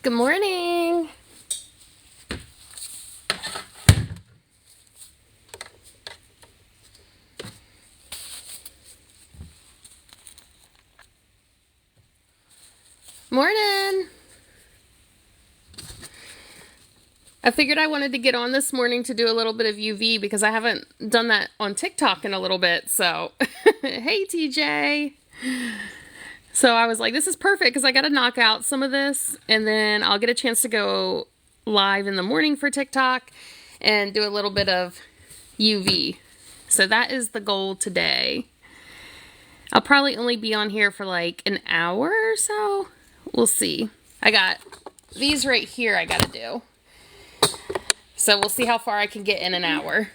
Good morning. Morning. I figured I wanted to get on this morning to do a little bit of UV because I haven't done that on TikTok in a little bit. So, hey, TJ. So I was like, this is perfect because I got to knock out some of this and then I'll get a chance to go live in the morning for TikTok and do a little bit of UV. So that is the goal today. I'll probably only be on here for like an hour or so. We'll see. I got these right here I got to do. So we'll see how far I can get in an hour.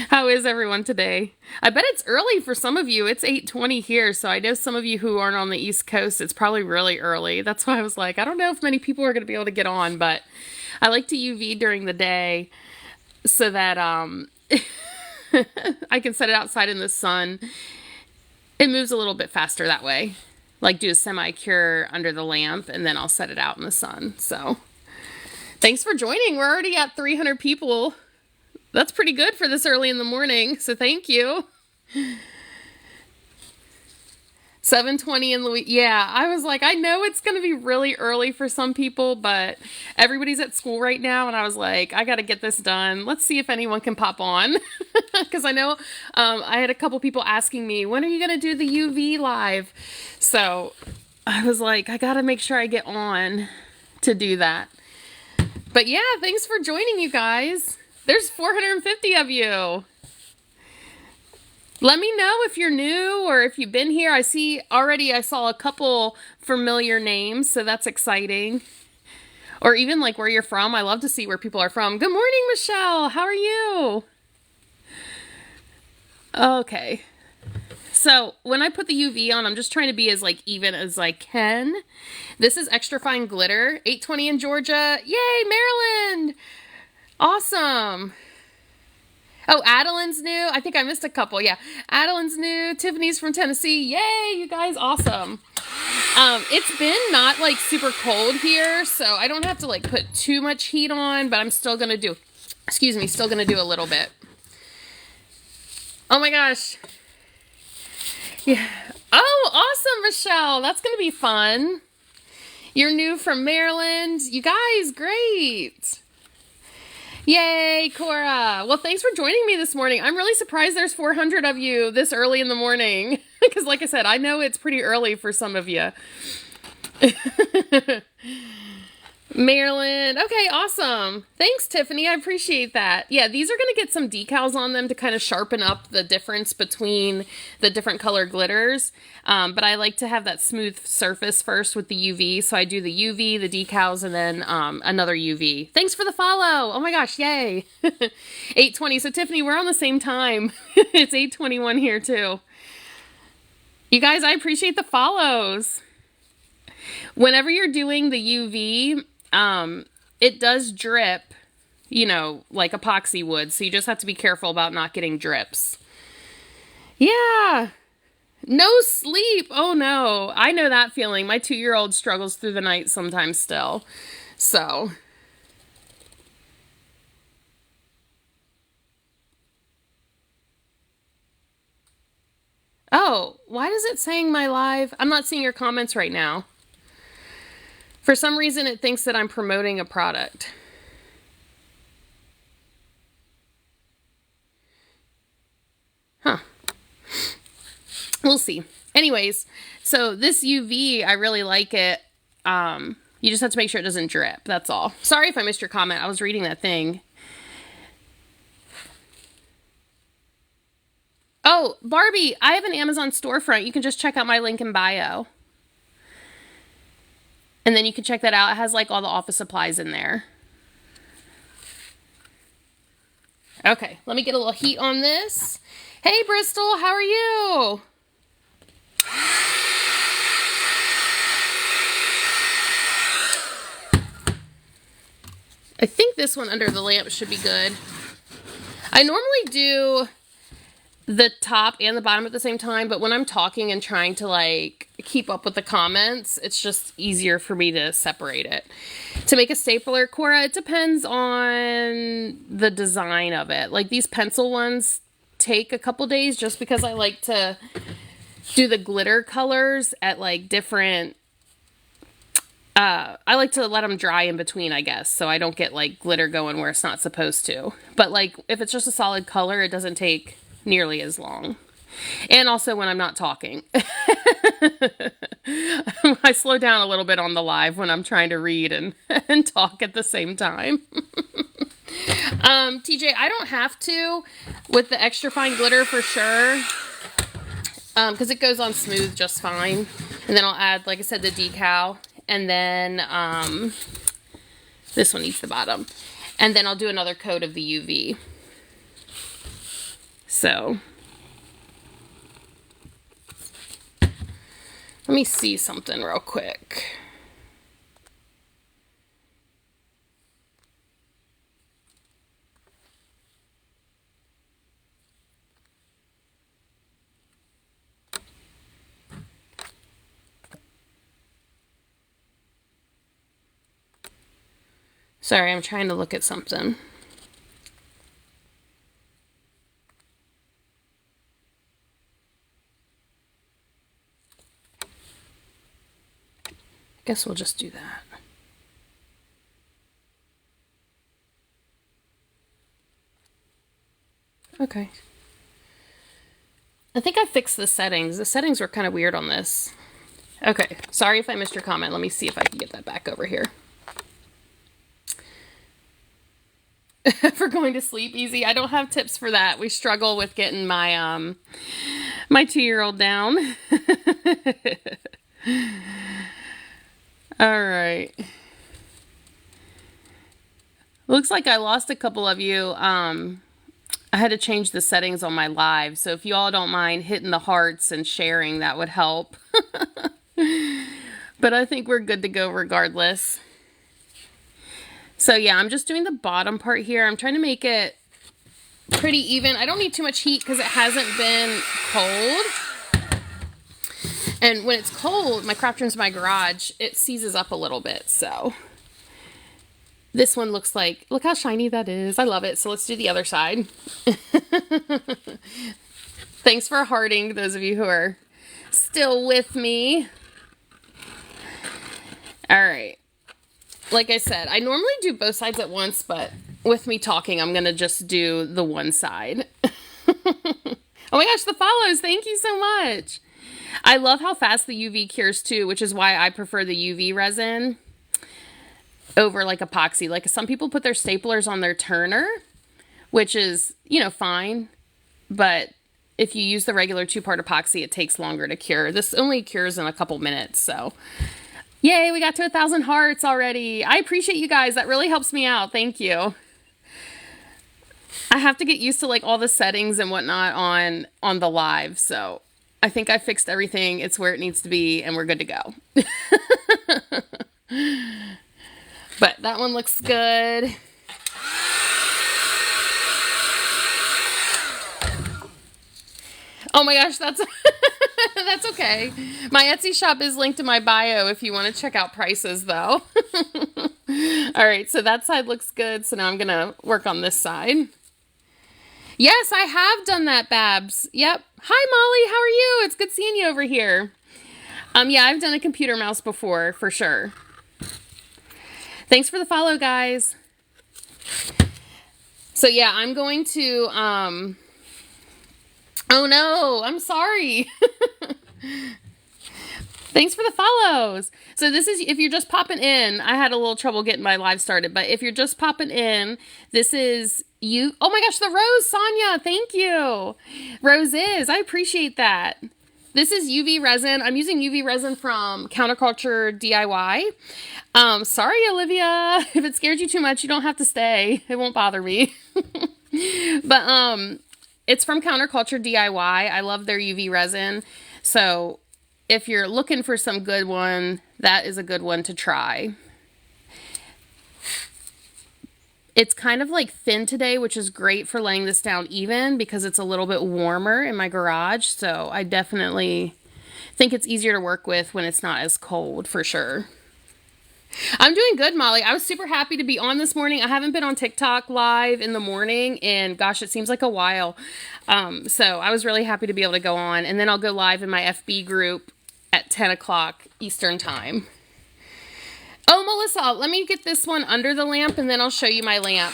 How is everyone today? I bet it's early for some of you. It's 8:20 here, so I know some of you who aren't on the East Coast, it's probably really early. That's why I was like, I don't know if many people are going to be able to get on, but I like to UV during the day so that I can set it outside in the sun. It moves a little bit faster that way. Like do a semi-cure under the lamp, and then I'll set it out in the sun. So thanks for joining. We're already at 300 people. That's pretty good for this early in the morning, so thank you. 7:20 in Louis. Yeah, I was like, I know it's going to be really early for some people, but everybody's at school right now, and I was like, I got to get this done. Let's see if anyone can pop on. Because I know I had a couple people asking me, when are you going to do the UV live? So I was like, I got to make sure I get on to do that. But yeah, thanks for joining, you guys. There's 450 of you. Let me know if you're new or if you've been here. I saw a couple familiar names, so that's exciting. Or even like where you're from. I love to see where people are from. Good morning, Michelle. How are you? Okay. So when I put the UV on, I'm just trying to be as like even as I can. This is extra fine glitter. 8:20 in Georgia. Yay, Maryland. Awesome. Oh, Adeline's new. I think I missed a couple. Yeah. Adeline's new. Tiffany's from Tennessee. Yay, you guys. Awesome. It's been not like super cold here, so I don't have to like put too much heat on, but I'm still going to do, still going to do a little bit. Oh my gosh. Yeah. Oh, awesome, Michelle. That's going to be fun. You're new from Maryland. You guys, great. Yay, Cora. Well, thanks for joining me this morning. I'm really surprised there's 400 of you this early in the morning. Because like I said, I know it's pretty early for some of you. Maryland. Okay, awesome. Thanks, Tiffany. I appreciate that. Yeah, these are going to get some decals on them to kind of sharpen up the difference between the different color glitters. But I like to have that smooth surface first with the UV. So I do the UV, the decals, and then another UV. Thanks for the follow. Oh my gosh, yay. 8:20. So Tiffany, we're on the same time. It's 8:21 here too. You guys, I appreciate the follows. Whenever you're doing the UV, it does drip, you know, like epoxy would. So you just have to be careful about not getting drips. Yeah. No sleep. Oh no. I know that feeling. My 2-year-old struggles through the night sometimes still. So. Oh, why is it saying my live? I'm not seeing your comments right now. For some reason, it thinks that I'm promoting a product. Huh. We'll see. Anyways, so this UV, I really like it. You just have to make sure it doesn't drip. That's all. Sorry if I missed your comment. I was reading that thing. Oh, Barbie, I have an Amazon storefront. You can just check out my link in bio. And then you can check that out. It has like all the office supplies in there. Okay, let me get a little heat on this. Hey, Bristol, how are you? I think this one under the lamp should be good. I normally do the top and the bottom at the same time, but when I'm talking and trying to like keep up with the comments, it's just easier for me to separate it. To make a stapler, Cora, it depends on the design of it. Like these pencil ones take a couple days just because I like to do the glitter colors at like different I like to let them dry in between, I guess, so I don't get like glitter going where it's not supposed to. But like if it's just a solid color, it doesn't take nearly as long. And also when I'm not talking. I slow down a little bit on the live when I'm trying to read and talk at the same time. TJ, I don't have to with the extra fine glitter for sure. Because it goes on smooth just fine. And then I'll add, like I said, the decal. And then this one needs the bottom. And then I'll do another coat of the UV. So let me see something real quick. Sorry, I'm trying to look at something. Guess we'll just do that. Okay. I think I fixed the settings. The settings were kind of weird on this. Okay, sorry if I missed your comment. Let me see if I can get that back over here. For going to sleep easy. I don't have tips for that. We struggle with getting my my 2-year-old down. All right. Looks like I lost a couple of you. I had to change the settings on my live, so if you all don't mind hitting the hearts and sharing, that would help. But I think we're good to go regardless. So yeah, I'm just doing the bottom part here. I'm trying to make it pretty even. I don't need too much heat because it hasn't been cold. And when it's cold, my craft room's my garage, it seizes up a little bit. So this one looks like, look how shiny that is. I love it. So let's do the other side. Thanks for hearting, those of you who are still with me. All right. Like I said, I normally do both sides at once, but with me talking, I'm going to just do the one side. Oh my gosh, the follows. Thank you so much. I love how fast the UV cures too, which is why I prefer the UV resin over like epoxy. Like some people put their staplers on their turner, which is, you know, fine. But if you use the regular 2-part epoxy, it takes longer to cure. This only cures in a couple minutes, so... Yay, we got to 1,000 hearts already. I appreciate you guys. That really helps me out. Thank you. I have to get used to like all the settings and whatnot on the live. So I think I fixed everything. It's where it needs to be and we're good to go. But that one looks good. Oh my gosh, that's that's okay. My Etsy shop is linked in my bio if you want to check out prices though. All right, so that side looks good. So now I'm going to work on this side. Yes, I have done that, Babs. Yep. Hi, Molly. How are you? It's good seeing you over here. Yeah, I've done a computer mouse before for sure. Thanks for the follow, guys. So yeah, I'm going to, oh no, I'm sorry. Thanks for the follows. So this is, if you're just popping in, I had a little trouble getting my live started, but if you're just popping in, this is you. Oh my gosh, the rose, Sonia. Thank you. Rose is, I appreciate that. This is UV resin. I'm using UV resin from Counterculture DIY. Sorry, Olivia. If it scared you too much, you don't have to stay. It won't bother me. But, it's from Counterculture DIY. I love their UV resin. So if you're looking for some good one, that is a good one to try. It's kind of like thin today, which is great for laying this down even because it's a little bit warmer in my garage. So I definitely think it's easier to work with when it's not as cold, for sure. I'm doing good, Molly. I was super happy to be on this morning. I haven't been on TikTok live in the morning, and gosh, it seems like a while. So I was really happy to be able to go on, and then I'll go live in my FB group at 10 o'clock Eastern time. Oh, Melissa, let me get this one under the lamp, and then I'll show you my lamp.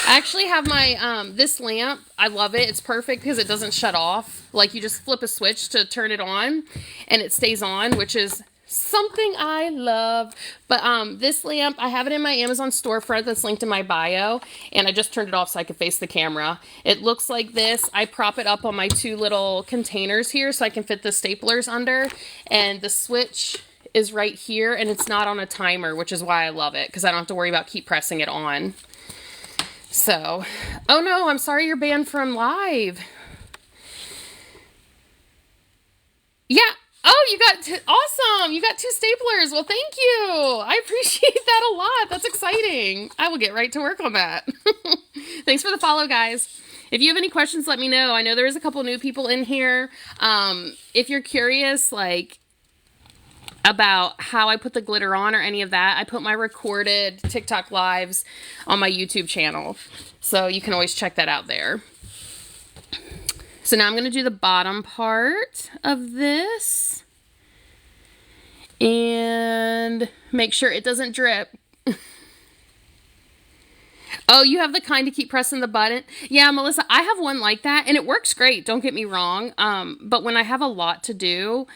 I actually have my, this lamp. I love it. It's perfect because it doesn't shut off. Like, you just flip a switch to turn it on, and it stays on, which is something I love. But this lamp, I have it in my Amazon storefront that's linked in my bio, and I just turned it off so I could face the camera. It looks like this. I prop it up on my 2 little containers here so I can fit the staplers under, and the switch is right here, and it's not on a timer, which is why I love it, because I don't have to worry about keep pressing it on. So, oh no, I'm sorry you're banned from live. Yeah. Oh, you got awesome. You got 2 staplers. Well, thank you. I appreciate that a lot. That's exciting. I will get right to work on that. Thanks for the follow, guys. If you have any questions, let me know. I know there's a couple new people in here. If you're curious, like, about how I put the glitter on or any of that, I put my recorded TikTok lives on my YouTube channel. So you can always check that out there. So now I'm going to do the bottom part of this. And make sure it doesn't drip. Oh, you have the kind to keep pressing the button? Yeah, Melissa, I have one like that, and it works great. Don't get me wrong. But when I have a lot to do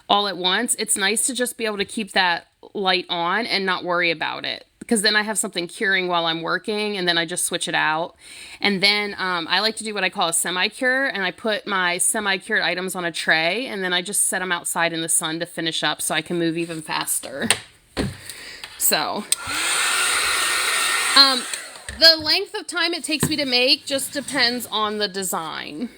all at once, it's nice to just be able to keep that light on and not worry about it, because then I have something curing while I'm working, and then I just switch it out. And then I like to do what I call a semi-cure, and I put my semi-cured items on a tray, and then I just set them outside in the sun to finish up so I can move even faster. So the length of time it takes me to make just depends on the design.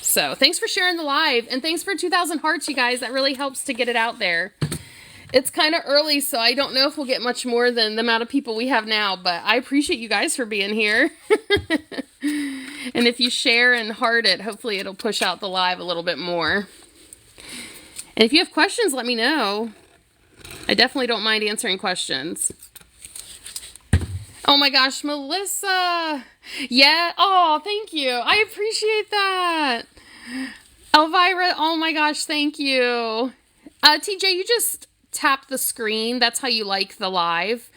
So thanks for sharing the live, and thanks for 2,000 hearts, you guys. That really helps to get it out there. It's kind of early, so I don't know if we'll get much more than the amount of people we have now, but I appreciate you guys for being here. And if you share and heart it, hopefully it'll push out the live a little bit more. And if you have questions, let me know. I definitely don't mind answering questions. Oh my gosh, Melissa. Yeah. Oh, thank you. I appreciate that. Elvira, oh my gosh, thank you. TJ, you just tap the screen. That's how you like the live.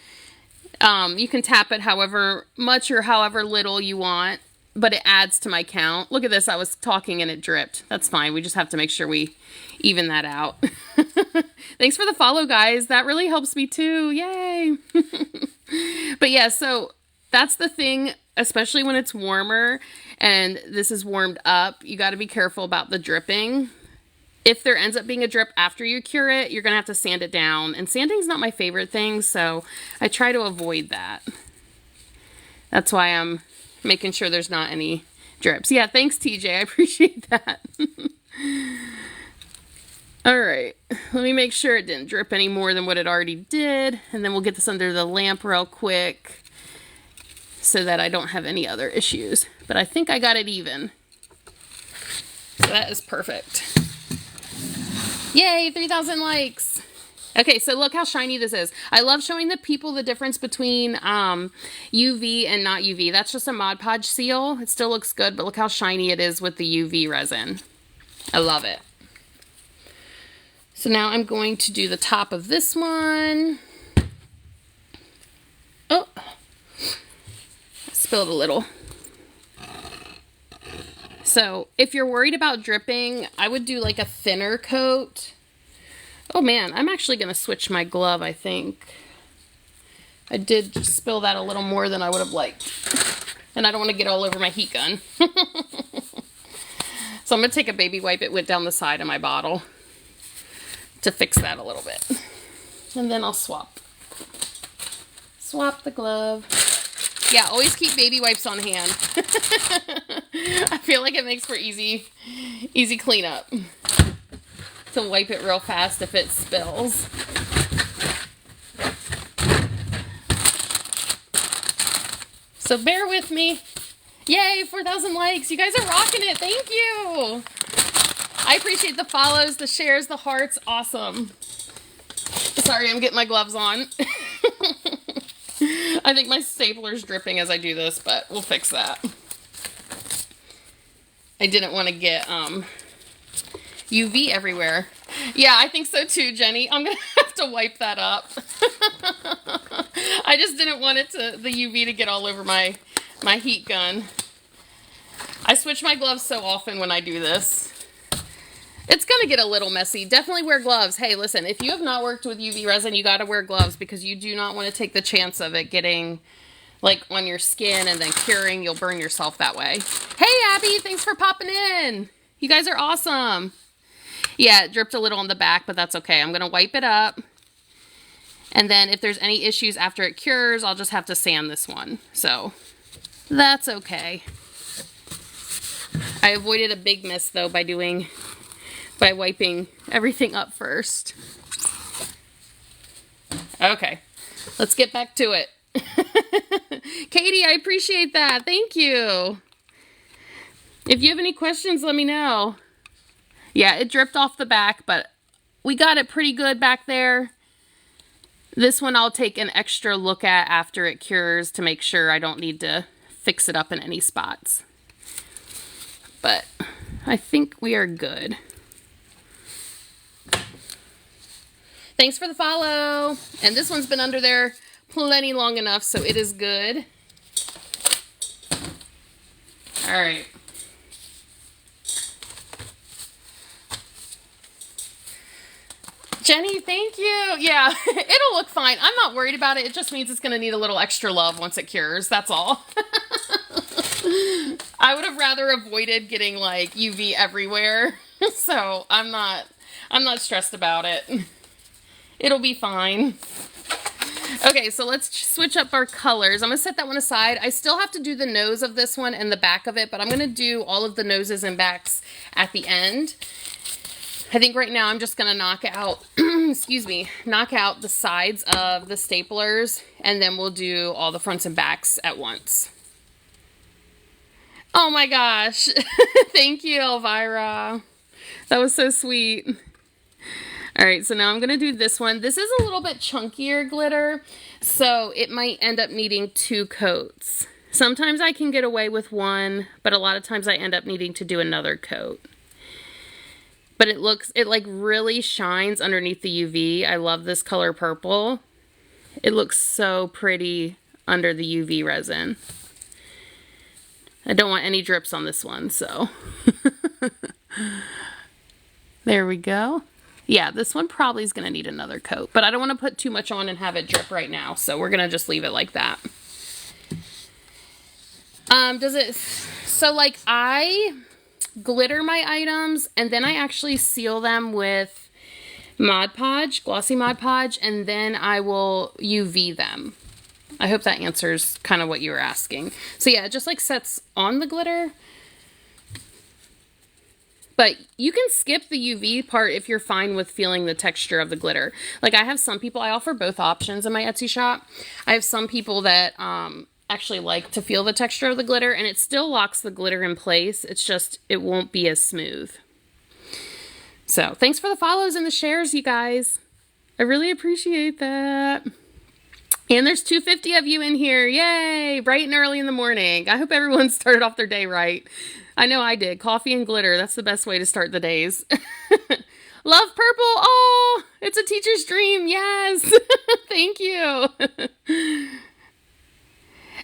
You can tap it however much or however little you want, but it adds to my count. Look at this. I was talking and it dripped. That's fine. We just have to make sure we even that out. Thanks for the follow, guys. That really helps me too. Yay. But yeah, so that's the thing, especially when it's warmer and this is warmed up. You got to be careful about the dripping. If there ends up being a drip after you cure it, you're going to have to sand it down. And sanding's not my favorite thing, so I try to avoid that. That's why I'm making sure there's not any drips. Yeah, thanks, TJ. I appreciate that. All right, let me make sure it didn't drip any more than what it already did. And then we'll get this under the lamp real quick so that I don't have any other issues. But I think I got it even. So that is perfect. Yay, 3,000 likes. Okay, so look how shiny this is. I love showing the people the difference between UV and not UV. That's just a Mod Podge seal. It still looks good, but look how shiny it is with the UV resin. I love it. So now I'm going to do the top of this one. Oh, I spilled a little. So if you're worried about dripping, I would do like a thinner coat. Oh man, I'm actually going to switch my glove, I think. I did just spill that a little more than I would have liked. And I don't want to get all over my heat gun. So I'm going to take a baby wipe. It went down the side of my bottle to fix that a little bit. And then I'll swap the glove. Yeah, always keep baby wipes on hand. I feel like it makes for easy cleanup. To wipe it real fast if it spills. So bear with me. Yay, 4,000 likes. You guys are rocking it. Thank you. I appreciate the follows, the shares, the hearts. Awesome. Sorry, I'm getting my gloves on. I think my stapler's dripping as I do this, but we'll fix that. I didn't want to get UV everywhere. Yeah, I think so too, Jenny. I'm going to have to wipe that up. I just didn't want the UV to get all over my heat gun. I switch my gloves so often when I do this. It's going to get a little messy. Definitely wear gloves. Hey, listen, if you have not worked with UV resin, you got to wear gloves because you do not want to take the chance of it getting like on your skin and then curing. You'll burn yourself that way. Hey, Abby, thanks for popping in. You guys are awesome. Yeah, it dripped a little on the back, but that's okay. I'm going to wipe it up. And then if there's any issues after it cures, I'll just have to sand this one. So that's okay. I avoided a big mess though by wiping everything up first. Okay, let's get back to it. Katie, I appreciate that. Thank you. If you have any questions, let me know. Yeah, it dripped off the back, but we got it pretty good back there. This one I'll take an extra look at after it cures to make sure I don't need to fix it up in any spots. But I think we are good. Thanks for the follow. And this one's been under there plenty long enough, so it is good. All right. Jenny, thank you. Yeah, it'll look fine. I'm not worried about it. It just means it's going to need a little extra love once it cures. That's all. I would have rather avoided getting like UV everywhere. So I'm not stressed about it. It'll be fine. Okay, so let's switch up our colors. I'm going to set that one aside. I still have to do the nose of this one and the back of it, but I'm going to do all of the noses and backs at the end. I think right now I'm just going to knock out, excuse me, knock out the sides of the staplers, and then we'll do all the fronts and backs at once. Oh my gosh. Thank you, Elvira. That was so sweet. All right, so now I'm going to do this one. This is a little bit chunkier glitter, so it might end up needing 2 coats. Sometimes I can get away with one, but a lot of times I end up needing to do another coat. But it like really shines underneath the UV. I love this color purple. It looks so pretty under the UV resin. I don't want any drips on this one, so. There we go. Yeah, this one probably is going to need another coat, but I don't want to put too much on and have it drip right now, so we're going to just leave it like that. So like I glitter my items and then I actually seal them with Mod Podge, glossy Mod Podge, and then I will UV them. I hope that answers kind of what you were asking. So yeah, it just like sets on the glitter. But you can skip the UV part if you're fine with feeling the texture of the glitter. Like I have some people, I offer both options in my Etsy shop. I have some people that actually like to feel the texture of the glitter, and it still locks the glitter in place. It's just, it won't be as smooth. So thanks for the follows and the shares, you guys. I really appreciate that. And there's 250 of you in here. Yay! Bright and early in the morning. I hope everyone started off their day right. I know I did. Coffee and glitter. That's the best way to start the days. Love purple. Oh, it's a teacher's dream. Yes. Thank you.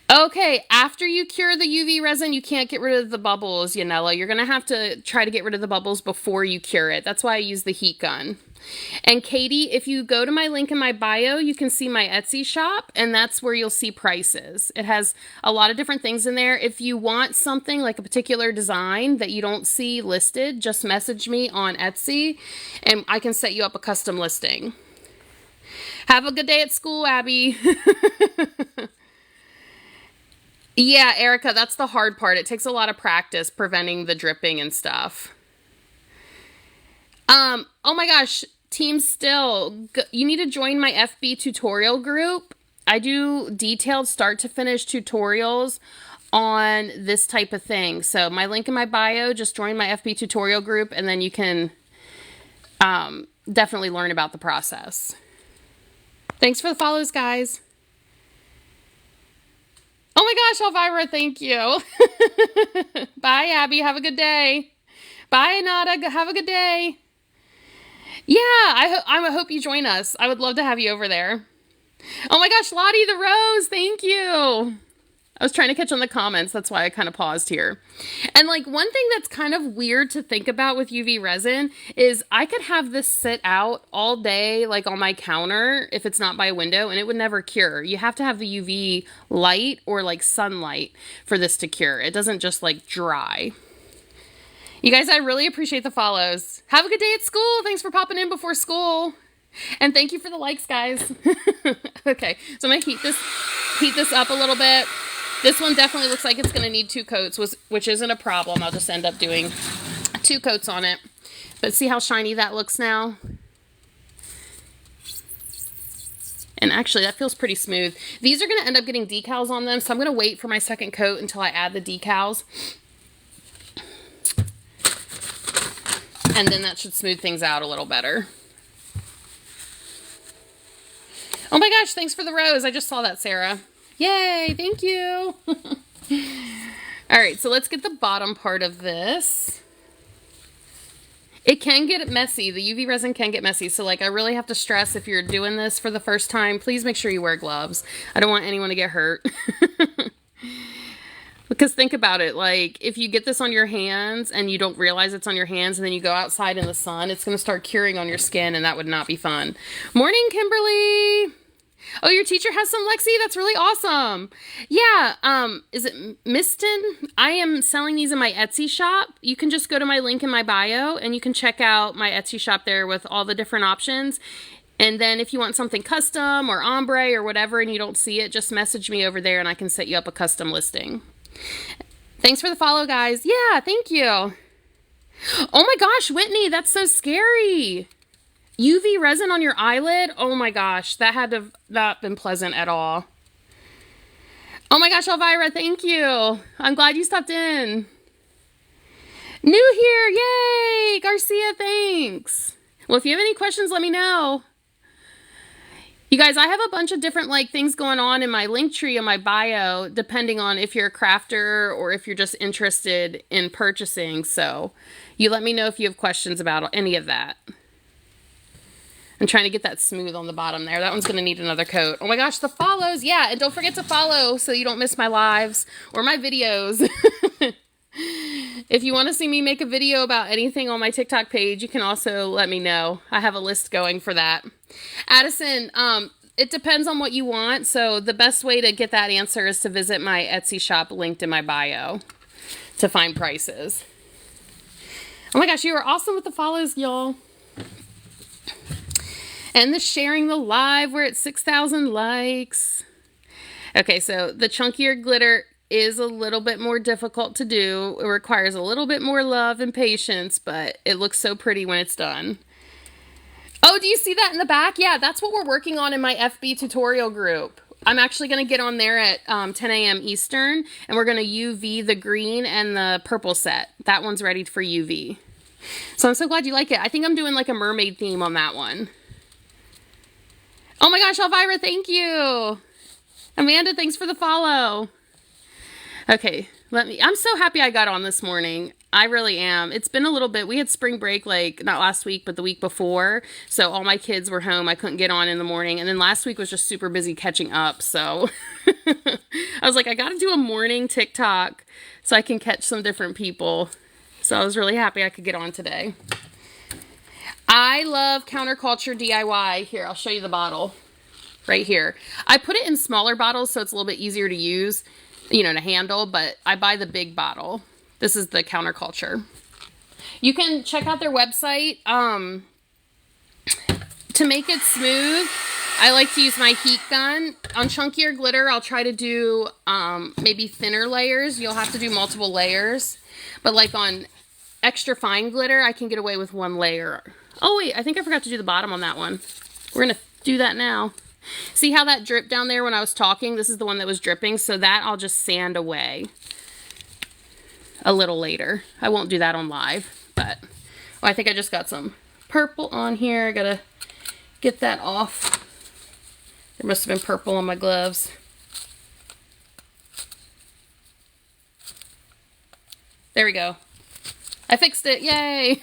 Okay, after you cure the UV resin, you can't get rid of the bubbles, Yanela. You're going to have to try to get rid of the bubbles before you cure it. That's why I use the heat gun. And Katie, if you go to my link in my bio, you can see my Etsy shop, and that's where you'll see prices. It has a lot of different things in there. If you want something like a particular design that you don't see listed, just message me on Etsy, and I can set you up a custom listing. Have a good day at school, Abby. Yeah, Erica, that's the hard part. It takes a lot of practice preventing the dripping and stuff. Oh my gosh, Team Still, you need to join my FB tutorial group. I do detailed start to finish tutorials on this type of thing. So my link in my bio, just join my FB tutorial group, and then you can definitely learn about the process. Thanks for the follows, guys. Oh my gosh, Elvira, thank you. Bye, Abby. Have a good day. Bye, Nada. Have a good day. Yeah, I hope you join us. I would love to have you over there. Oh my gosh, Lottie the Rose, thank you. I was trying to catch on the comments. That's why I kind of paused here. And like one thing that's kind of weird to think about with UV resin is I could have this sit out all day, like on my counter, if it's not by a window, and it would never cure. You have to have the UV light or like sunlight for this to cure. It doesn't just like dry. You guys, I really appreciate the follows. Have a good day at school. Thanks for popping in before school. And thank you for the likes, guys. Okay, so I'm gonna heat this up a little bit. This one definitely looks like it's going to need 2 coats, which isn't a problem. I'll just end up doing 2 coats on it. But see how shiny that looks now? And actually, that feels pretty smooth. These are going to end up getting decals on them, so I'm going to wait for my second coat until I add the decals. And then that should smooth things out a little better. Oh my gosh, thanks for the rose. I just saw that, Sarah. Yay, thank you. All right, so let's get the bottom part of this. It can get messy. The UV resin can get messy. So like I really have to stress, if you're doing this for the first time, please make sure you wear gloves. I don't want anyone to get hurt. Because think about it, like if you get this on your hands and you don't realize it's on your hands and then you go outside in the sun, it's going to start curing on your skin, and that would not be fun. Morning, Kimberly. Oh, your teacher has some Lexi? That's really awesome. Yeah, is it Miston? I am selling these in my Etsy shop. You can just go to my link in my bio and you can check out my Etsy shop there with all the different options. And then if you want something custom or ombre or whatever and you don't see it, just message me over there and I can set you up a custom listing. Thanks for the follow, guys. Yeah, thank you. Oh my gosh, Whitney, that's so scary. UV resin on your eyelid? Oh my gosh, that had to not been pleasant at all. Oh my gosh, Elvira, thank you. I'm glad you stopped in. New here, yay! Garcia, thanks. Well, if you have any questions, let me know. You guys, I have a bunch of different like things going on in my link tree in my bio, depending on if you're a crafter or if you're just interested in purchasing. So you let me know if you have questions about any of that. I'm trying to get that smooth on the bottom there. That one's going to need another coat. Oh my gosh, the follows. Yeah, and don't forget to follow so you don't miss my lives or my videos. If you want to see me make a video about anything on my TikTok page, you can also let me know. I have a list going for that. Addison, it depends on what you want. So the best way to get that answer is to visit my Etsy shop linked in my bio to find prices. Oh my gosh, you are awesome with the follows, y'all. And the sharing the live, we're at 6,000 likes. Okay, so the chunkier glitter is a little bit more difficult to do. It requires a little bit more love and patience, but it looks so pretty when it's done. Oh, do you see that in the back? Yeah, that's what we're working on in my FB tutorial group. I'm actually going to get on there at 10 a.m. Eastern, and we're going to UV the green and the purple set. That one's ready for UV. So I'm so glad you like it. I think I'm doing like a mermaid theme on that one. Oh my gosh, Elvira, thank you. Amanda, thanks for the follow. Okay, I'm so happy I got on this morning. I really am. It's been a little bit. We had spring break, like not last week, but the week before. So all my kids were home. I couldn't get on in the morning. And then last week was just super busy catching up. So I was like, I got to do a morning TikTok so I can catch some different people. So I was really happy I could get on today. I love Counterculture DIY. Here, I'll show you the bottle right here. I put it in smaller bottles so it's a little bit easier to use, you know, to handle, but I buy the big bottle. This is the Counterculture. You can check out their website. To make it smooth, I like to use my heat gun. On chunkier glitter, I'll try to do maybe thinner layers. You'll have to do multiple layers. But like on extra fine glitter, I can get away with one layer. Oh wait, I think I forgot to do the bottom on that one. We're gonna do that now. See how that dripped down there when I was talking? This is the one that was dripping, so that I'll just sand away a little later. I won't do that on live, but I think I just got some purple on here. I gotta get that off. There must have been purple on my gloves. There we go. I fixed it. Yay!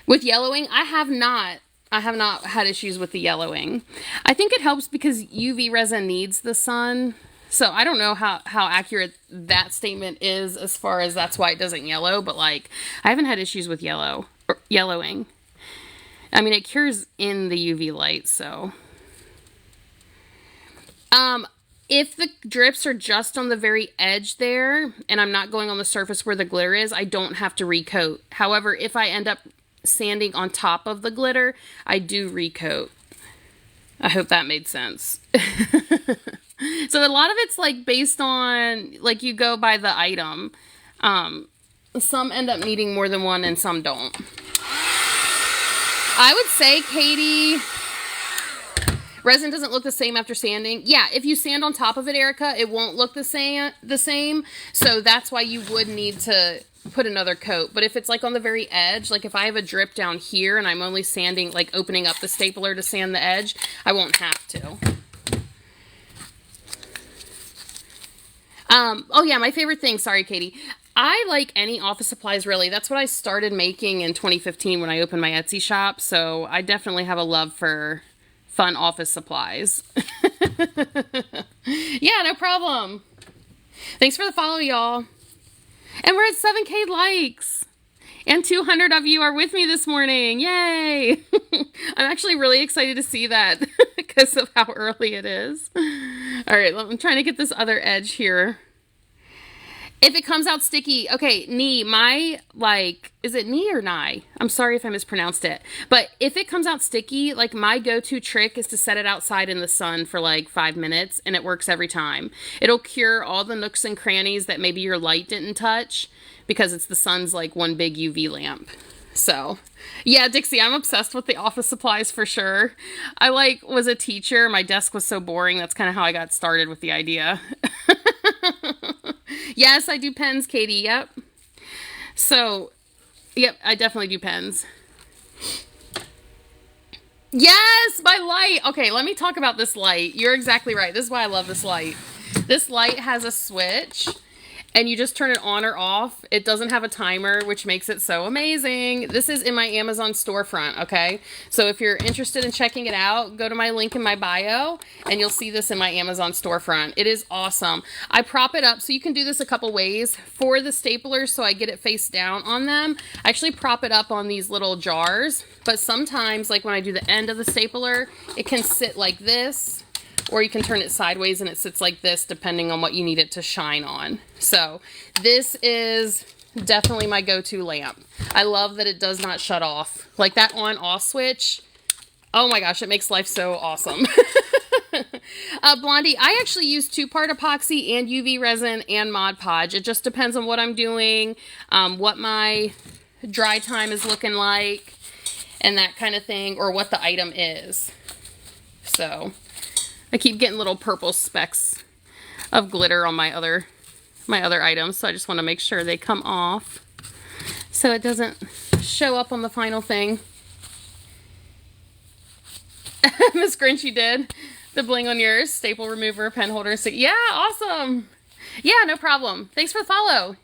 With yellowing, I have not had issues with the yellowing. I think it helps because UV resin needs the sun. So I don't know how accurate that statement is as far as that's why it doesn't yellow, but like I haven't had issues with yellowing. I mean, it cures in the UV light, so. If the drips are just on the very edge there, and I'm not going on the surface where the glitter is, I don't have to recoat. However, if I end up sanding on top of the glitter, I do recoat. I hope that made sense. So a lot of it's like based on, like you go by the item. Some end up needing more than one and some don't. I would say, Katie, resin doesn't look the same after sanding. Yeah, if you sand on top of it, Erica, it won't look the same. So that's why you would need to put another coat. But if it's like on the very edge, like if I have a drip down here and I'm only sanding, like opening up the stapler to sand the edge, I won't have to. Oh yeah, my favorite thing, sorry, Katie. I like any office supplies, really. That's what I started making in 2015 when I opened my Etsy shop. So I definitely have a love for fun office supplies. Yeah, no problem. Thanks for the follow, y'all. And we're at 7K likes. And 200 of you are with me this morning. Yay! I'm actually really excited to see that because of how early it is. All right, I'm trying to get this other edge here. If it comes out sticky, okay, is it knee or nigh? I'm sorry if I mispronounced it. But if it comes out sticky, like my go-to trick is to set it outside in the sun for like 5 minutes, and it works every time. It'll cure all the nooks and crannies that maybe your light didn't touch because it's the sun's like one big UV lamp. So, yeah, Dixie, I'm obsessed with the office supplies for sure. I was a teacher. My desk was so boring. That's kind of how I got started with the idea. Yes, I do pens, Katie. Yep. So, yep, I definitely do pens. Yes, my light. Okay, let me talk about this light. You're exactly right. This is why I love this light. This light has a switch, and you just turn it on or off. It doesn't have a timer, which makes it so amazing. This is in my Amazon storefront, okay? So if you're interested in checking it out, go to my link in my bio, and you'll see this in my Amazon storefront. It is awesome. I prop it up, so you can do this a couple ways. For the staplers, so I get it face down on them, I actually prop it up on these little jars, but sometimes, like when I do the end of the stapler, it can sit like this, or you can turn it sideways and it sits like this depending on what you need it to shine on. So this is definitely my go-to lamp. I love that it does not shut off. Like that on-off switch, oh my gosh, it makes life so awesome. Blondie, I actually use 2-part epoxy and UV resin and Mod Podge. It just depends on what I'm doing, what my dry time is looking like, and that kind of thing, or what the item is. So I keep getting little purple specks of glitter on my other items, so I just want to make sure they come off so it doesn't show up on the final thing. Miss Grinch, you did the bling on yours, staple remover, pen holder. So yeah, awesome. Yeah, no problem. Thanks for the follow.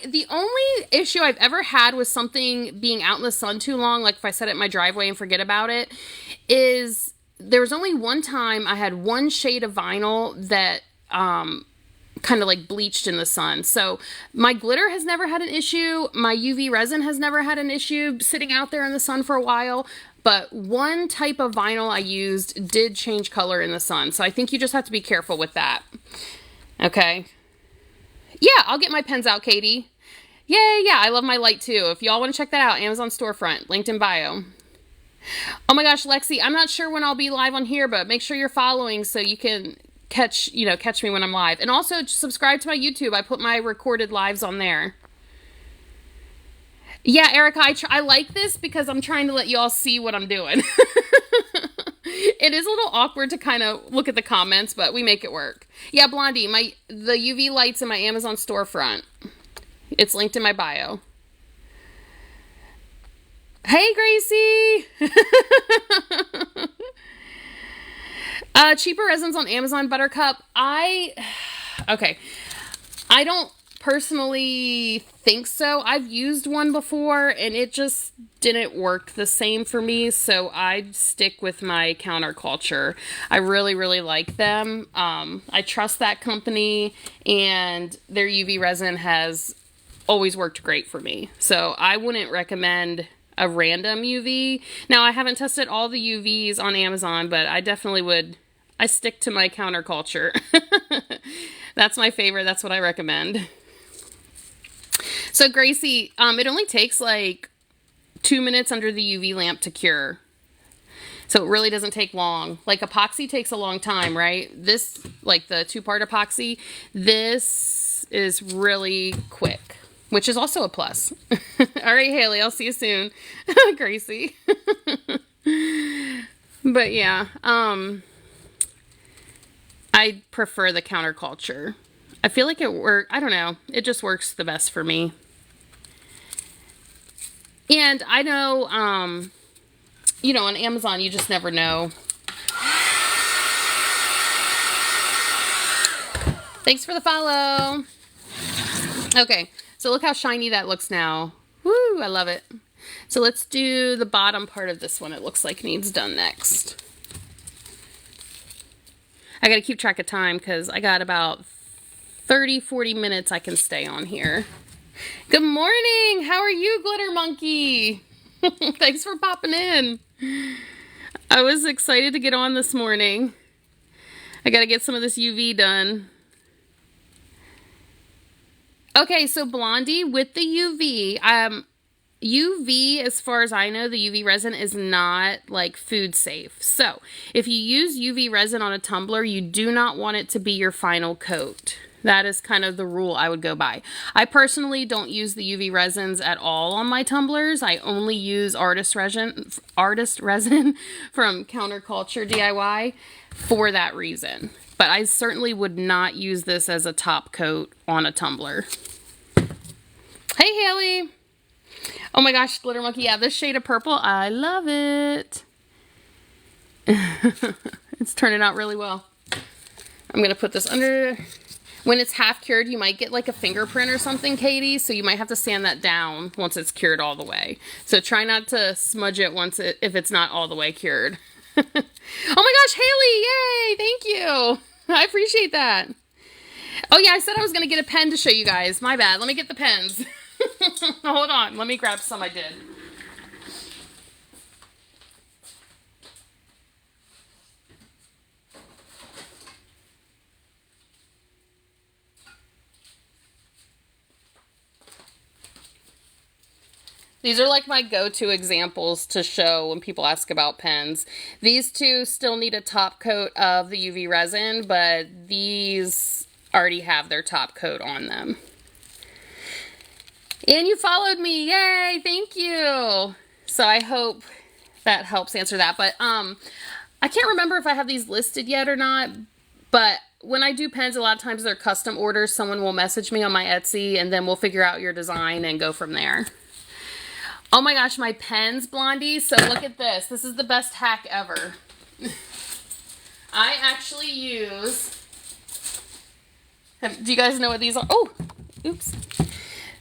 The only issue I've ever had with something being out in the sun too long, like if I set it in my driveway and forget about it, is there was only one time I had one shade of vinyl that kind of like bleached in the sun. So my glitter has never had an issue. My UV resin has never had an issue sitting out there in the sun for a while. But one type of vinyl I used did change color in the sun. So I think you just have to be careful with that. Okay. Yeah, I'll get my pens out, Katie. Yeah, I love my light too. If y'all want to check that out, Amazon storefront, linked in bio. Oh my gosh, Lexi, I'm not sure when I'll be live on here, but make sure you're following so you can catch me when I'm live. And also subscribe to my YouTube. I put my recorded lives on there. Yeah, Erica, I like this because I'm trying to let you all see what I'm doing. It is a little awkward to kind of look at the comments, but we make it work. Yeah, Blondie, the UV lights in my Amazon storefront. It's linked in my bio. Hey, Gracie! Cheaper resins on Amazon, Buttercup. Okay. I don't personally think so. I've used one before and it just didn't work the same for me, so I'd stick with my Counterculture. I really, really like them. I trust that company, and their UV resin has always worked great for me. So I wouldn't recommend a random UV. Now, I haven't tested all the UVs on Amazon, but I definitely would. I stick to my Counterculture. That's my favorite. That's what I recommend. So Gracie, it only takes like 2 minutes under the UV lamp to cure. So it really doesn't take long. Like epoxy takes a long time, right? This, like the 2-part epoxy, this is really quick, which is also a plus. All right, Haley, I'll see you soon. Gracie. But yeah, I prefer the Counterculture. I feel like I don't know, it just works the best for me. And I know, you know, on Amazon, you just never know. Thanks for the follow. Okay, so look how shiny that looks now. Woo, I love it. So let's do the bottom part of this one. It looks like needs done next. I got to keep track of time because I got about 30-40 minutes I can stay on here. Good morning. How are you, Glitter Monkey? Thanks for popping in. I was excited to get on this morning. I got to get some of this UV done. Okay, so Blondie, with the UV, UV, as far as I know, the UV resin is not like food safe. So if you use UV resin on a tumbler, you do not want it to be your final coat. That is kind of the rule I would go by. I personally don't use the UV resins at all on my tumblers. I only use artist resin from Counterculture DIY for that reason. But I certainly would not use this as a top coat on a tumbler. Hey, Haley. Oh my gosh, Glitter Monkey. Yeah, this shade of purple, I love it. It's turning out really well. I'm going to put this under. When it's half cured, you might get like a fingerprint or something, Katie. So you might have to sand that down once it's cured all the way. So try not to smudge it if it's not all the way cured. Oh my gosh, Haley, yay, thank you. I appreciate that. Oh yeah, I said I was going to get a pen to show you guys. My bad. Let me get the pens. Hold on, let me grab some I did. These are like my go-to examples to show when people ask about pens. These two still need a top coat of the UV resin, but these already have their top coat on them. And you followed me, yay, thank you. So I hope that helps answer that. But I can't remember if I have these listed yet or not, but when I do pens, a lot of times they're custom orders. Someone will message me on my Etsy, and then we'll figure out your design and go from there. Oh my gosh, my pens, Blondie. So look at this. This is the best hack ever. I actually use... Do you guys know what these are? Oh, oops.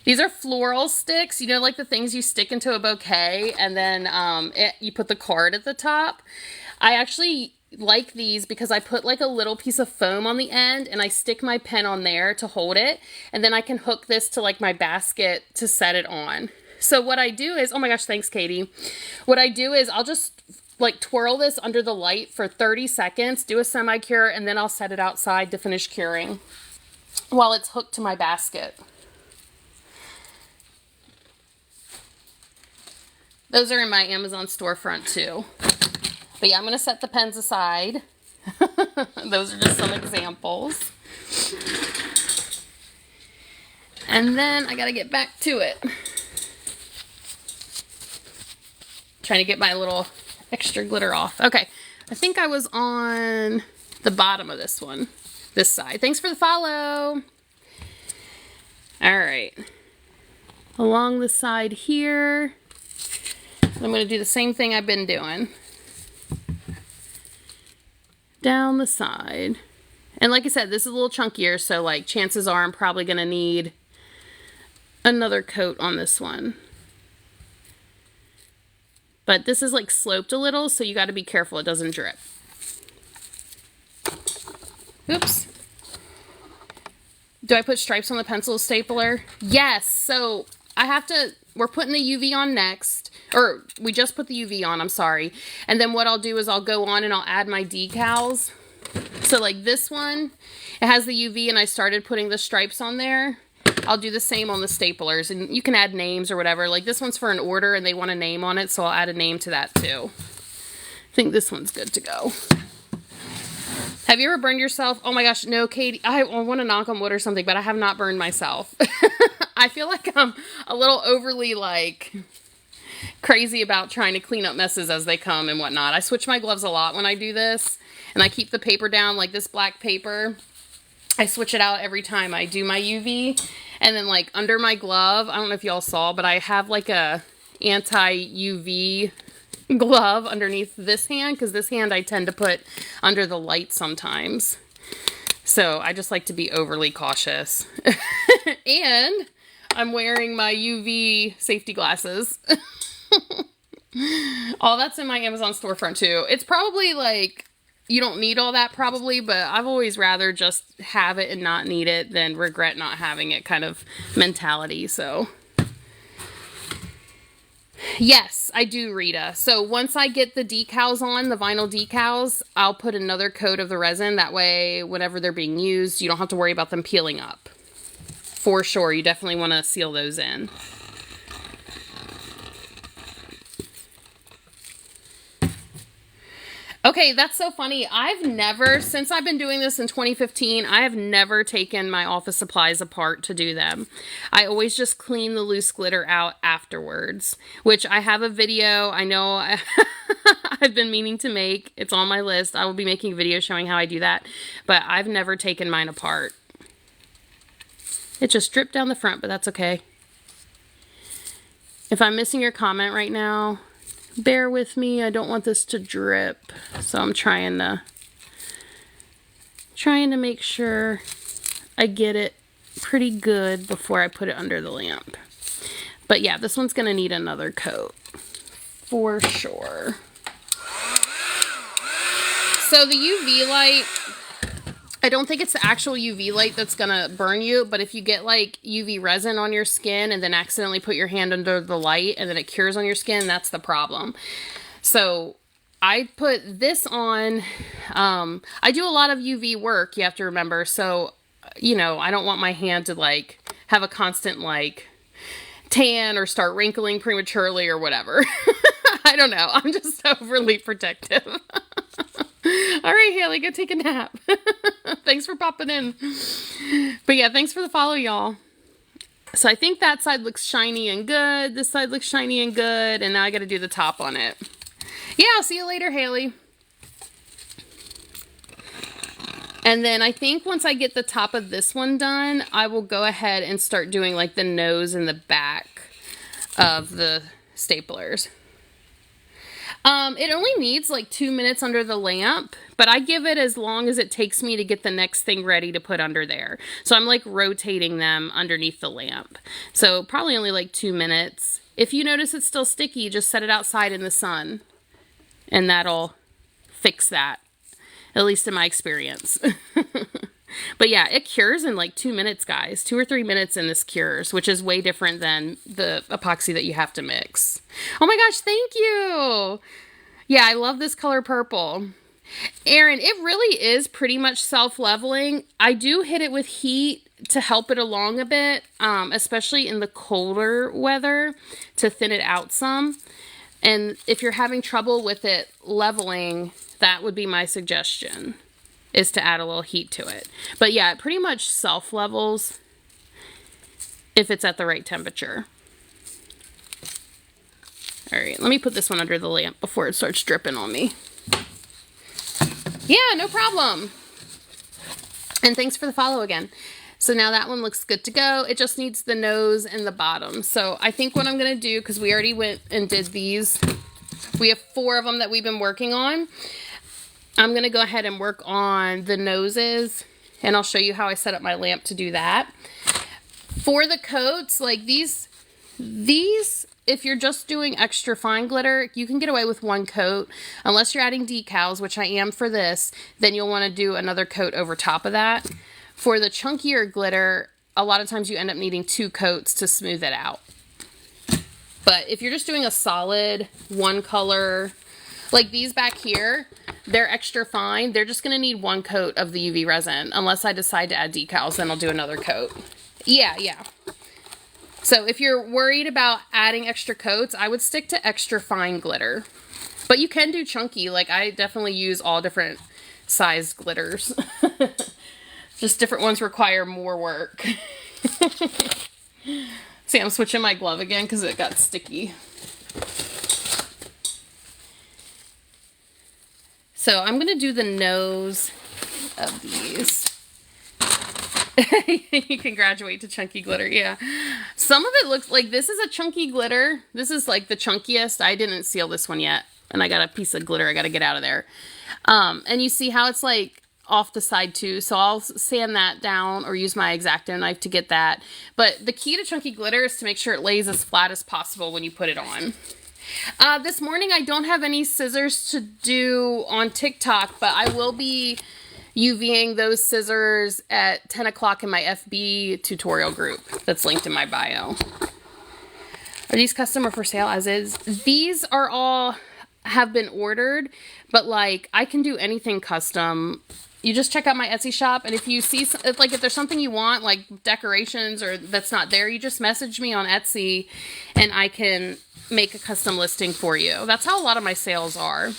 These are floral sticks. You know, like the things you stick into a bouquet, and then you put the card at the top. I actually like these because I put like a little piece of foam on the end, and I stick my pen on there to hold it, and then I can hook this to like my basket to set it on. So what I do is, oh my gosh, thanks, Katie. What I do is I'll just like twirl this under the light for 30 seconds, do a semi-cure, and then I'll set it outside to finish curing while it's hooked to my basket. Those are in my Amazon storefront too. But yeah, I'm going to set the pens aside. Those are just some examples. And then I got to get back to it. Trying to get my little extra glitter off. Okay, I think I was on the bottom of this one, this side. Thanks for the follow. All right, along the side here, I'm going to do the same thing I've been doing. Down the side. And like I said, this is a little chunkier, so like chances are I'm probably going to need another coat on this one. But this is like sloped a little, so you got to be careful it doesn't drip. Oops. Do I put stripes on the pencil stapler? Yes. So I have to, we're putting the UV on next. Or we just put the UV on, I'm sorry. And then what I'll do is I'll go on and I'll add my decals. So like this one, it has the UV and I started putting the stripes on there. I'll do the same on the staplers, and you can add names or whatever. Like this one's for an order and they want a name on it, so I'll add a name to that too. I think this one's good to go. Have you ever burned yourself? Oh my gosh, no, Katie. I want to knock on wood or something, but I have not burned myself. I feel like I'm a little overly like crazy about trying to clean up messes as they come and whatnot. I switch my gloves a lot when I do this, and I keep the paper down, like this black paper. I switch it out every time I do my UV. And then like under my glove, I don't know if y'all saw, but I have like a anti-UV glove underneath this hand, because this hand I tend to put under the light sometimes. So I just like to be overly cautious. And I'm wearing my UV safety glasses. All that's in my Amazon storefront too. It's probably like, you don't need all that probably, but I've always rather just have it and not need it than regret not having it kind of mentality. So yes, I do, Rita. So once I get the decals on, the vinyl decals, I'll put another coat of the resin. That way, whenever they're being used, you don't have to worry about them peeling up. For sure, you definitely want to seal those in. Okay, that's so funny. I've never, since I've been doing this in 2015, I have never taken my office supplies apart to do them. I always just clean the loose glitter out afterwards, which I have a video I know I've been meaning to make. It's on my list. I will be making a video showing how I do that, but I've never taken mine apart. It just dripped down the front, but that's okay. If I'm missing your comment right now, bear with me. I don't want this to drip, so I'm trying to make sure I get it pretty good before I put it under the lamp. But yeah, this one's gonna need another coat for sure. So the UV light, I don't think it's the actual UV light that's gonna burn you, but if you get like UV resin on your skin and then accidentally put your hand under the light and then it cures on your skin, that's the problem. So I put this on. I do a lot of UV work, you have to remember. So, you know, I don't want my hand to like have a constant like tan or start wrinkling prematurely or whatever. I don't know. I'm just overly protective. All right, Haley, go take a nap. Thanks for popping in. But yeah, thanks for the follow, y'all. So I think that side looks shiny and good. This side looks shiny and good. And now I got to do the top on it. Yeah, I'll see you later, Haley. And then I think once I get the top of this one done, I will go ahead and start doing like the nose and the back of the staplers. It only needs like 2 minutes under the lamp, but I give it as long as it takes me to get the next thing ready to put under there. So I'm like rotating them underneath the lamp. So probably only like 2 minutes. If you notice it's still sticky, just set it outside in the sun and that'll fix that, at least in my experience. But yeah, it cures in like 2 minutes, guys. 2 or 3 minutes and this cures, which is way different than the epoxy that you have to mix. Oh my gosh, thank you. Yeah, I love this color purple. Erin, it really is pretty much self-leveling. I do hit it with heat to help it along a bit, especially in the colder weather, to thin it out some. And if you're having trouble with it leveling, that would be my suggestion, is to add a little heat to it. But yeah, it pretty much self-levels if it's at the right temperature. All right, let me put this one under the lamp before it starts dripping on me. Yeah, no problem. And thanks for the follow again. So now that one looks good to go. It just needs the nose and the bottom. So I think what I'm going to do, because we already went and did these, we have 4 of them that we've been working on. I'm going to go ahead and work on the noses, and I'll show you how I set up my lamp to do that. For the coats, like these, if you're just doing extra fine glitter, you can get away with 1 coat. Unless you're adding decals, which I am for this, then you'll want to do another coat over top of that. For the chunkier glitter, a lot of times you end up needing 2 coats to smooth it out. But if you're just doing a solid 1 color, like these back here, they're extra fine. They're just going to need 1 coat of the UV resin. Unless I decide to add decals, then I'll do another coat. Yeah. So if you're worried about adding extra coats, I would stick to extra fine glitter. But you can do chunky. Like I definitely use all different size glitters. Just different ones require more work. See, I'm switching my glove again because it got sticky. So I'm going to do the nose of these. You can graduate to chunky glitter. Yeah. Some of it looks like this is a chunky glitter. This is like the chunkiest. I didn't seal this one yet. And I got a piece of glitter I got to get out of there. And you see how it's like off the side too. So I'll sand that down or use my X-Acto knife to get that. But the key to chunky glitter is to make sure it lays as flat as possible when you put it on. This morning I don't have any scissors to do on TikTok, but I will be UVing those scissors at 10 o'clock in my FB tutorial group that's linked in my bio. Are these custom or for sale as is? These are all have been ordered, but like I can do anything custom. You just check out my Etsy shop, and if you see, if there's something you want, like decorations or that's not there, you just message me on Etsy and I can make a custom listing for you. That's how a lot of my sales are.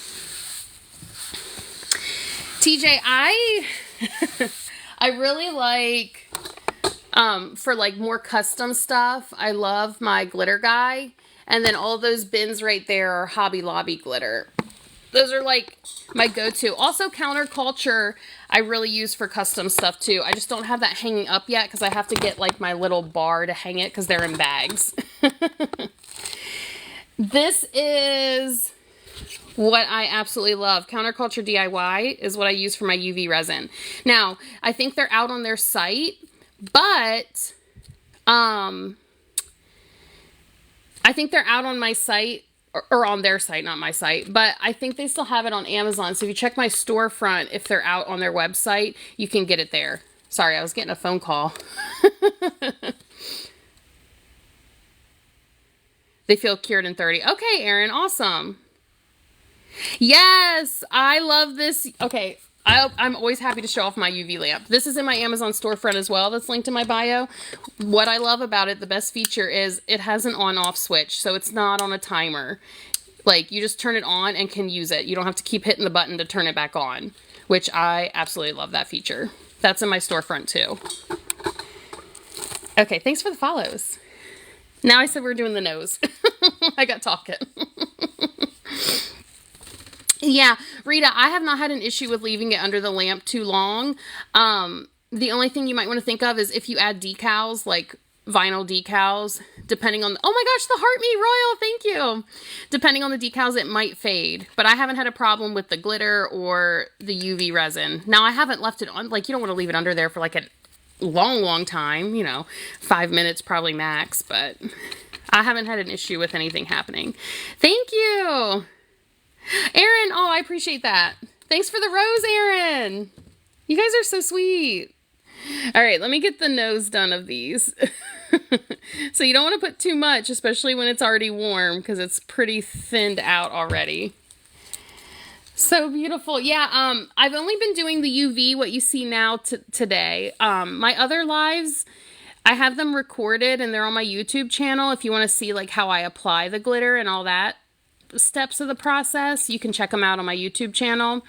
TJ, I really like, for like more custom stuff, I love my glitter guy. And then all those bins right there are Hobby Lobby glitter. Those are like my go-to. Also Counterculture I really use for custom stuff too. I just don't have that hanging up yet because I have to get like my little bar to hang it because they're in bags. This is what I absolutely love. Counterculture DIY is what I use for my UV resin. Now, I think they're out on their site, but I think they're out on my site, or on their site, not my site, but I think they still have it on Amazon. So if you check my storefront, if they're out on their website, you can get it there. Sorry, I was getting a phone call. They feel cured in 30. Okay, Erin, awesome. Yes, I love this. Okay, I'm always happy to show off my UV lamp. This is in my Amazon storefront as well. That's linked in my bio. What I love about it, the best feature is it has an on-off switch, so it's not on a timer. Like, you just turn it on and can use it. You don't have to keep hitting the button to turn it back on, which I absolutely love that feature. That's in my storefront too. Okay, thanks for the follows. Now I said we're doing the nose. I got talking. Yeah, Rita, I have not had an issue with leaving it under the lamp too long. The only thing you might want to think of is if you add decals, like vinyl decals, depending on the, oh my gosh, the heart me royal, thank you. Depending on the decals, it might fade, but I haven't had a problem with the glitter or the UV resin. Now I haven't left it on, like you don't want to leave it under there for like a long time, you know, 5 minutes probably max, but I haven't had an issue with anything happening. Thank you. Erin, oh, I appreciate that. Thanks for the rose, Erin. You guys are so sweet. All right, let me get the nose done of these. So you don't want to put too much, especially when it's already warm, because it's pretty thinned out already. So beautiful. Yeah, I've only been doing the UV, what you see now today. My other lives, I have them recorded and they're on my YouTube channel. If you want to see like how I apply the glitter and all that steps of the process, you can check them out on my YouTube channel.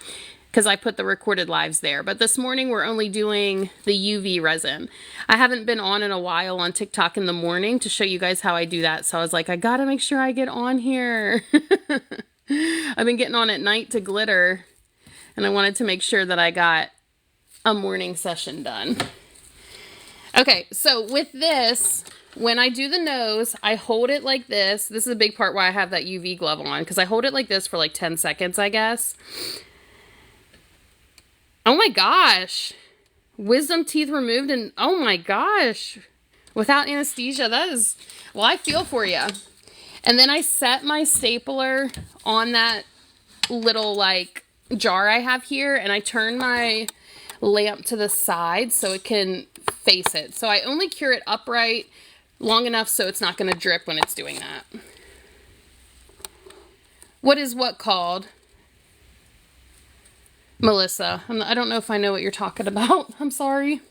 because I put the recorded lives there. But this morning we're only doing the UV resin. I haven't been on in a while on TikTok in the morning to show you guys how I do that. So I was like, I gotta make sure I get on here. I've been getting on at night to glitter, and I wanted to make sure that I got a morning session done. Okay, so with this, when I do the nose, I hold it like this. This is a big part why I have that UV glove on, because I hold it like this for like 10 seconds, I guess. Oh my gosh. Wisdom teeth removed, and oh my gosh. Without anesthesia, that is, well, I feel for you. And then I set my stapler on that little like jar I have here, and I turn my lamp to the side so it can face it. So I only cure it upright long enough so it's not going to drip when it's doing that. What is what called? Melissa. I don't know if I know what you're talking about. I'm sorry.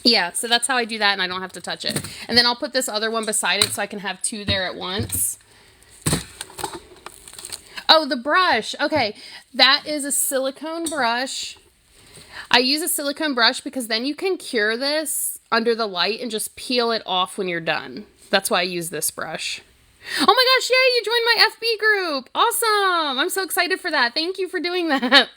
Yeah, so that's how I do that, and I don't have to touch it. And then I'll put this other one beside it so I can have two there at once. Oh, the brush. Okay, that is a silicone brush. I use a silicone brush because then you can cure this under the light and just peel it off when you're done. That's why I use this brush. Oh my gosh, yay, you joined my FB group. Awesome. I'm so excited for that. Thank you for doing that.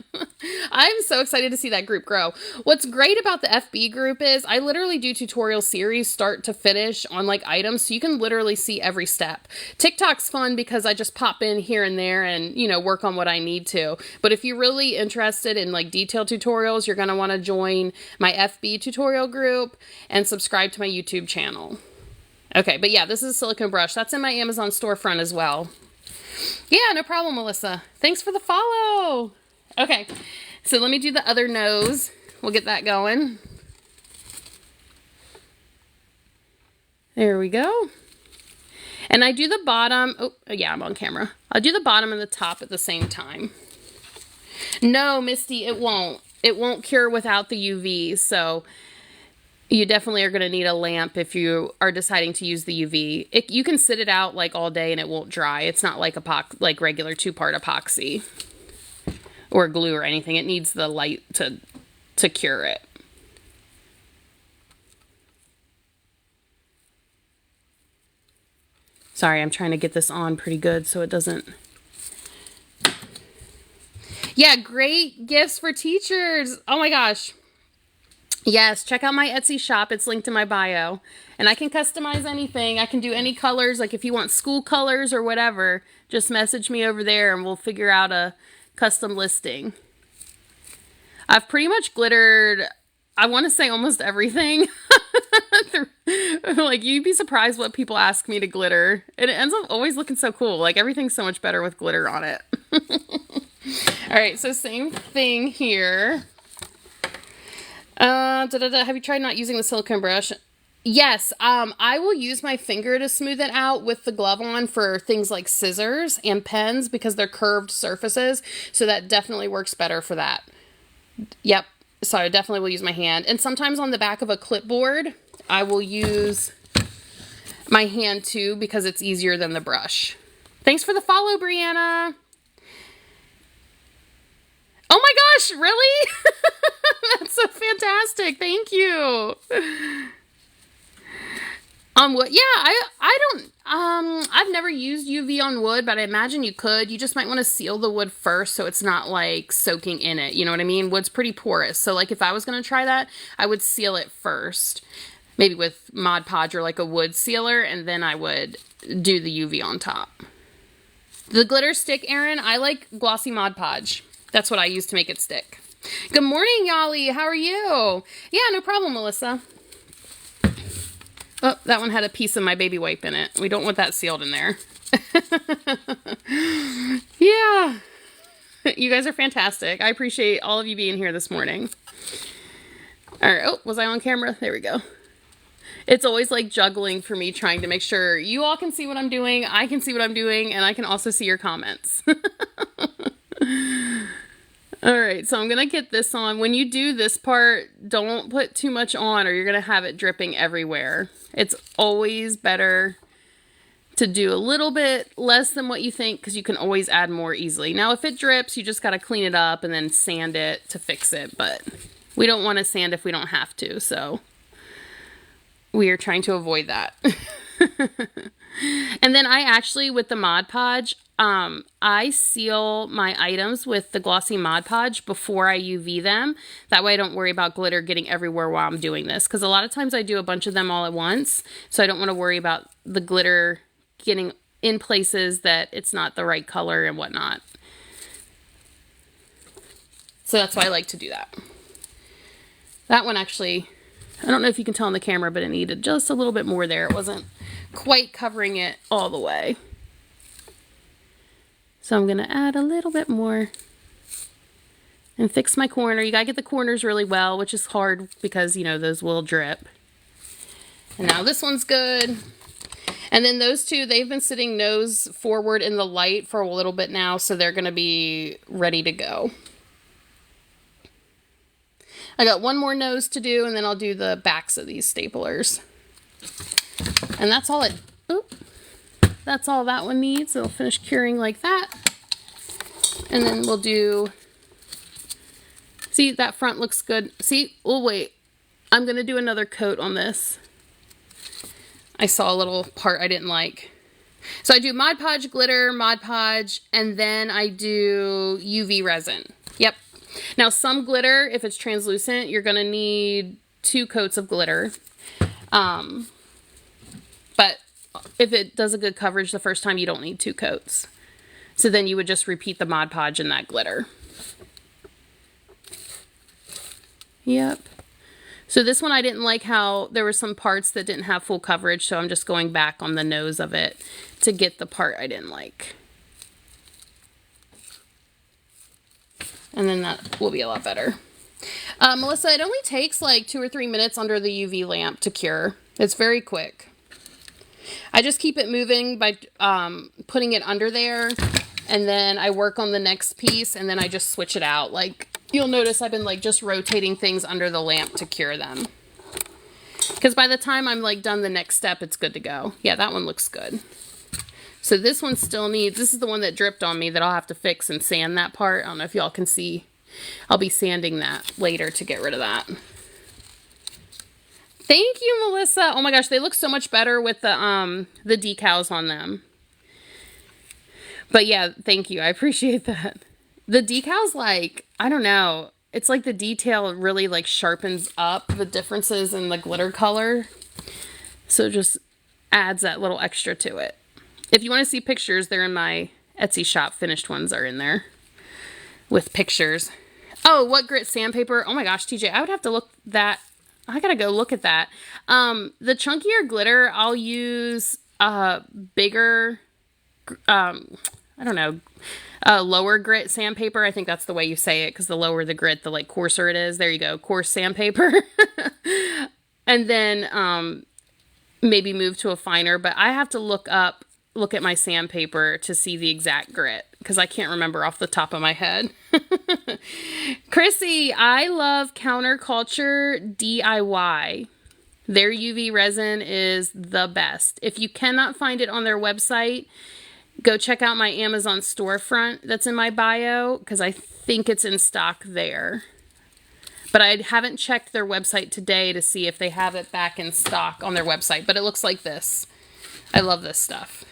I'm so excited to see that group grow. What's great about the FB group is I literally do tutorial series start to finish on like items, so you can literally see every step. TikTok's fun because I just pop in here and there and, you know, work on what I need to. But if you're really interested in like detailed tutorials, you're going to want to join my FB tutorial group and subscribe to my YouTube channel. Okay, but yeah, this is a silicone brush. That's in my Amazon storefront as well. Yeah, no problem, Melissa. Thanks for the follow. Okay, so let me do the other nose. We'll get that going. There we go. And I do the bottom. Oh, yeah, I'm on camera. I'll do the bottom and the top at the same time. No, Misty, it won't. It won't cure without the UV, so you definitely are going to need a lamp if you are deciding to use the UV. You can sit it out like all day and it won't dry. It's not like like regular 2-part epoxy or glue or anything. It needs the light to cure it. Sorry, I'm trying to get this on pretty good so it doesn't. Yeah, great gifts for teachers. Oh my gosh. Yes, check out my Etsy shop. It's linked in my bio. And I can customize anything. I can do any colors. Like if you want school colors or whatever, just message me over there and we'll figure out a custom listing. I've pretty much glittered, I want to say almost everything. Like you'd be surprised what people ask me to glitter. And it ends up always looking so cool. Like everything's so much better with glitter on it. All right, so same thing here. Have you tried not using the silicone brush? Yes, I will use my finger to smooth it out with the glove on for things like scissors and pens because they're curved surfaces. So that definitely works better for that. Yep. So I definitely will use my hand. And sometimes on the back of a clipboard, I will use my hand too because it's easier than the brush. Thanks for the follow, Brianna. Oh my gosh, really? That's so fantastic. Thank you. Wood. Yeah, I don't, I've never used UV on wood, but I imagine you could. You just might want to seal the wood first so it's not like soaking in it. You know what I mean? Wood's pretty porous. So like if I was going to try that, I would seal it first. Maybe with Mod Podge or like a wood sealer, and then I would do the UV on top. The glitter stick, Erin, I like glossy Mod Podge. That's what I use to make it stick. Good morning, Yali. How are you? Yeah, no problem, Melissa. Oh, that one had a piece of my baby wipe in it. We don't want that sealed in there. Yeah. You guys are fantastic. I appreciate all of you being here this morning. All right. Oh, was I on camera? There we go. It's always like juggling for me, trying to make sure you all can see what I'm doing, I can see what I'm doing, and I can also see your comments. All right, so I'm going to get this on. When you do this part, don't put too much on or you're going to have it dripping everywhere. It's always better to do a little bit less than what you think, because you can always add more easily. Now, if it drips, you just got to clean it up and then sand it to fix it, but we don't want to sand if we don't have to, so we are trying to avoid that. And then I actually, with the Mod Podge, I seal my items with the glossy Mod Podge before I UV them. That way I don't worry about glitter getting everywhere while I'm doing this, because a lot of times I do a bunch of them all at once, so I don't want to worry about the glitter getting in places that it's not the right color and whatnot. So that's why I like to do that. That one actually, I don't know if you can tell on the camera, but it needed just a little bit more there. It wasn't quite covering it all the way. So I'm going to add a little bit more and fix my corner. You got to get the corners really well, which is hard because, you know, those will drip. And now this one's good. And then those two, they've been sitting nose forward in the light for a little bit now, so they're going to be ready to go. I got one more nose to do, and then I'll do the backs of these staplers. And that's all that's all that one needs. It'll finish curing like that. And then we'll do, see, that front looks good. See, oh wait, I'm going to do another coat on this. I saw a little part I didn't like. So I do Mod Podge glitter, Mod Podge, and then I do UV resin. Yep. Now some glitter, if it's translucent, you're going to need 2 coats of glitter. But if it does a good coverage the first time, you don't need 2 coats. So then you would just repeat the Mod Podge in that glitter. Yep. So this one I didn't like how there were some parts that didn't have full coverage, so I'm just going back on the nose of it to get the part I didn't like. And then that will be a lot better. Melissa, it only takes like 2 or 3 minutes under the UV lamp to cure. It's very quick. I just keep it moving by putting it under there, and then I work on the next piece, and then I just switch it out. Like, you'll notice I've been like just rotating things under the lamp to cure them. Because by the time I'm like done the next step, it's good to go. Yeah, that one looks good. So this one still needs, this is the one that dripped on me that I'll have to fix and sand that part. I don't know if y'all can see. I'll be sanding that later to get rid of that. Thank you, Melissa. Oh my gosh, they look so much better with the decals on them. But yeah, thank you. I appreciate that. The decals, like, I don't know. It's like the detail really like sharpens up the differences in the glitter color. So it just adds that little extra to it. If you want to see pictures, they're in my Etsy shop. Finished ones are in there with pictures. Oh, what grit sandpaper? Oh my gosh, TJ, I would have to look that. I gotta go look at that. The chunkier glitter, I'll use bigger, I don't know, lower grit sandpaper. I think that's the way you say it, because the lower the grit, the like coarser it is. There you go, coarse sandpaper. And then maybe move to a finer, but I have to look at my sandpaper to see the exact grit, because I can't remember off the top of my head. Chrissy, I love Counterculture DIY. Their UV resin is the best. If you cannot find it on their website, go check out my Amazon storefront that's in my bio, because I think it's in stock there. But I haven't checked their website today to see if they have it back in stock on their website, but it looks like this. I love this stuff.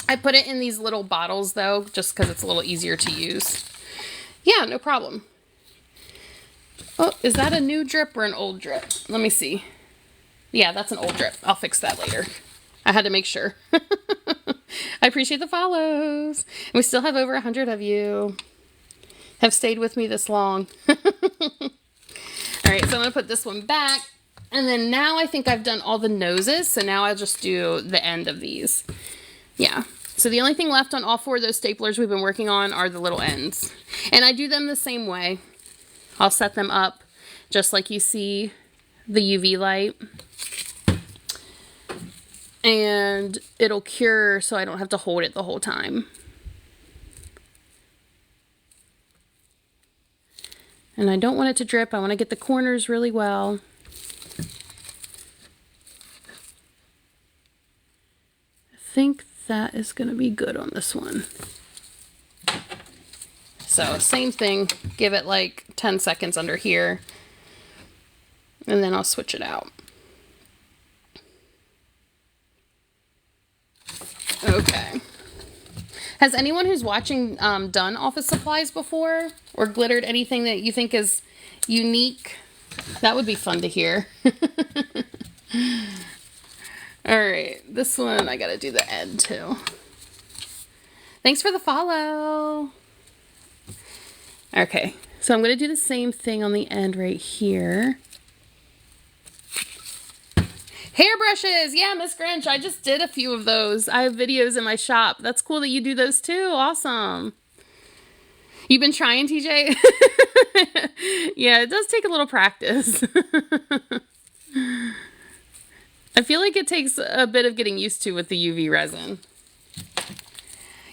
I put it in these little bottles, though, just because it's a little easier to use. Yeah, no problem. Oh, is that a new drip or an old drip? Let me see. Yeah, that's an old drip. I'll fix that later. I had to make sure. I appreciate the follows. And we still have over 100 of you have stayed with me this long. All right, so I'm going to put this one back. And then now I think I've done all the noses, so now I'll just do the end of these. Yeah, so the only thing left on all 4 of those staplers we've been working on are the little ends. And I do them the same way. I'll set them up just like you see the UV light. And it'll cure so I don't have to hold it the whole time. And I don't want it to drip. I want to get the corners really well. think that is going to be good on this one. So same thing, give it like 10 seconds under here, and then I'll switch it out. Okay. Has anyone who's watching done office supplies before or glittered anything that you think is unique? That would be fun to hear. All right, this one I gotta do the end too. Thanks for the follow. Okay, so I'm gonna do the same thing on the end right here. Hairbrushes, yeah, Miss Grinch, I just did a few of those. I have videos in my shop. That's cool that you do those too. Awesome. You've been trying, TJ? Yeah, it does take a little practice. I feel like it takes a bit of getting used to with the UV resin.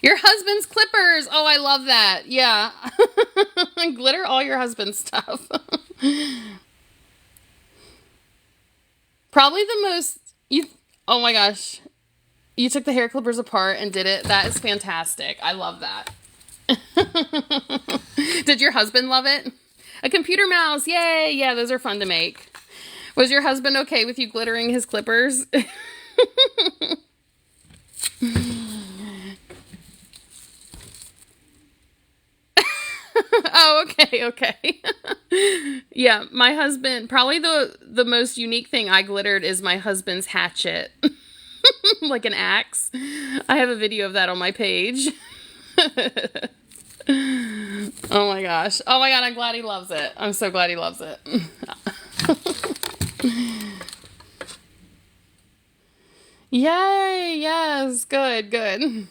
Your husband's clippers. Oh, I love that. Yeah. Glitter all your husband's stuff. Probably the most, oh my gosh. You took the hair clippers apart and did it. That is fantastic. I love that. Did your husband love it? A computer mouse. Yay. Yeah, those are fun to make. Was your husband okay with you glittering his clippers? Oh, okay. Yeah, my husband, probably the most unique thing I glittered is my husband's hatchet. Like an axe. I have a video of that on my page. Oh my gosh. Oh my god, I'm glad he loves it. I'm so glad he loves it. Yay, yes, good.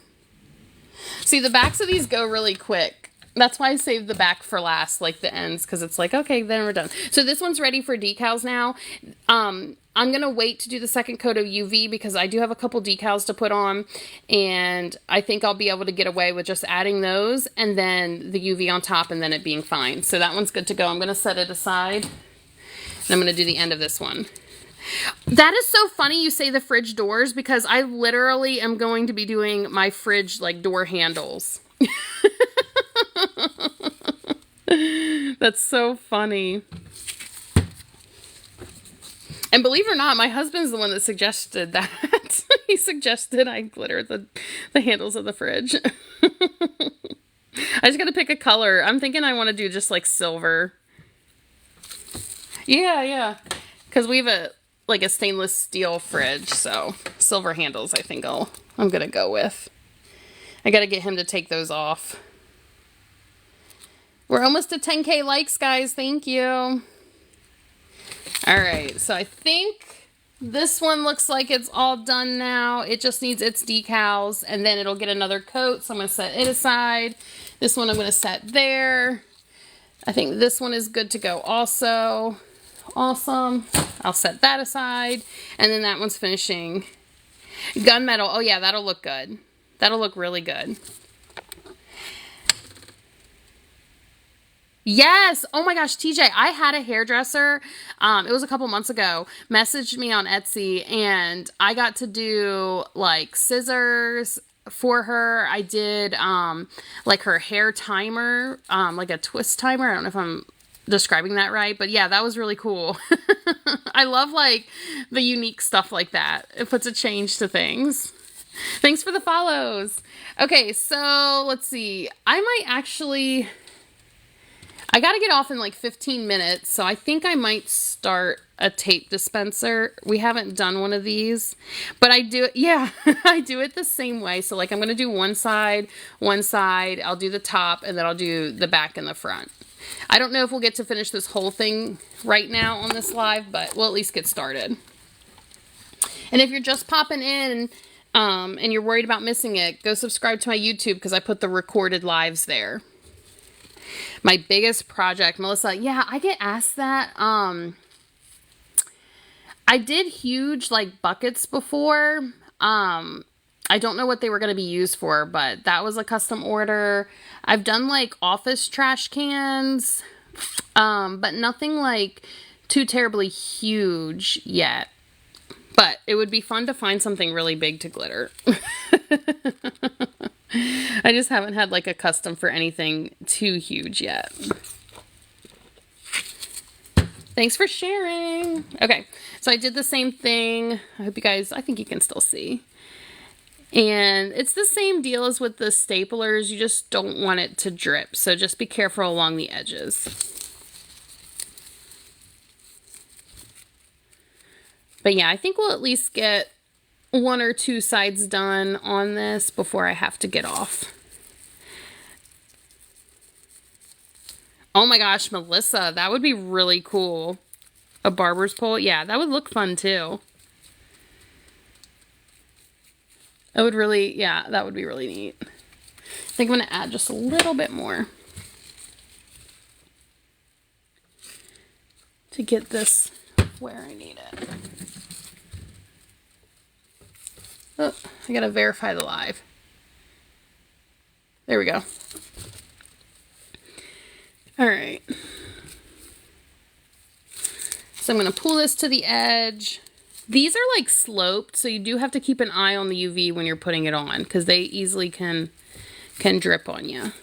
See, the backs of these go really quick. That's why I saved the back for last, like the ends, because it's like, okay, then we're done. So this one's ready for decals now. I'm going to wait to do the second coat of UV because I do have a couple decals to put on, and I think I'll be able to get away with just adding those and then the UV on top and then it being fine. So that one's good to go. I'm going to set it aside, and I'm going to do the end of this one. That is so funny you say the fridge doors because I literally am going to be doing my fridge like door handles. That's so funny. And believe it or not, my husband's the one that suggested that. He suggested I glitter the handles of the fridge. I just gotta pick a color. I'm thinking I want to do just like silver. Yeah. Because we have a stainless steel fridge, so silver handles I think I'm gonna go with. I gotta get him to take those off. We're almost at 10K likes, guys. Thank you. All right, so I think this one looks like it's all done now. It just needs its decals, and then it'll get another coat, so I'm going to set it aside. This one I'm going to set there. I think this one is good to go also. Awesome. I'll set that aside, and then that one's finishing. Gunmetal. Oh, yeah, that'll look good. That'll look really good. Yes. Oh my gosh, TJ, I had a hairdresser, it was a couple months ago, messaged me on Etsy, and I got to do like scissors for her. I did like her hair timer, like a twist timer. I don't know if I'm describing that right, but yeah, that was really cool. I love like the unique stuff like that. It puts a change to things. Thanks for the follows. Okay, so let's see. I got to get off in like 15 minutes, so I think I might start a tape dispenser. We haven't done one of these, but I do it, yeah, I do it the same way. So like I'm going to do one side, I'll do the top, and then I'll do the back and the front. I don't know if we'll get to finish this whole thing right now on this live, but we'll at least get started. And if you're just popping in and you're worried about missing it, go subscribe to my YouTube because I put the recorded lives there. My biggest project, Melissa. Yeah, I get asked that. I did huge like buckets before. I don't know what they were going to be used for, but that was a custom order. I've done like office trash cans, but nothing like too terribly huge yet. But it would be fun to find something really big to glitter. I just haven't had like a custom for anything too huge yet. Thanks for sharing. Okay, so I did the same thing. I hope you guys, I think you can still see. And it's the same deal as with the staplers. You just don't want it to drip. So just be careful along the edges. But yeah, I think we'll at least get 1 or 2 sides done on this before I have to get off. Oh my gosh, Melissa, that would be really cool. A barber's pole? Yeah, that would look fun too. That would really, yeah, that would be really neat. I think I'm going to add just a little bit more to get this where I need it. Oh, I got to verify the live. There we go. All right. So I'm going to pull this to the edge. These are like sloped, so you do have to keep an eye on the UV when you're putting it on, because they easily can drip on you.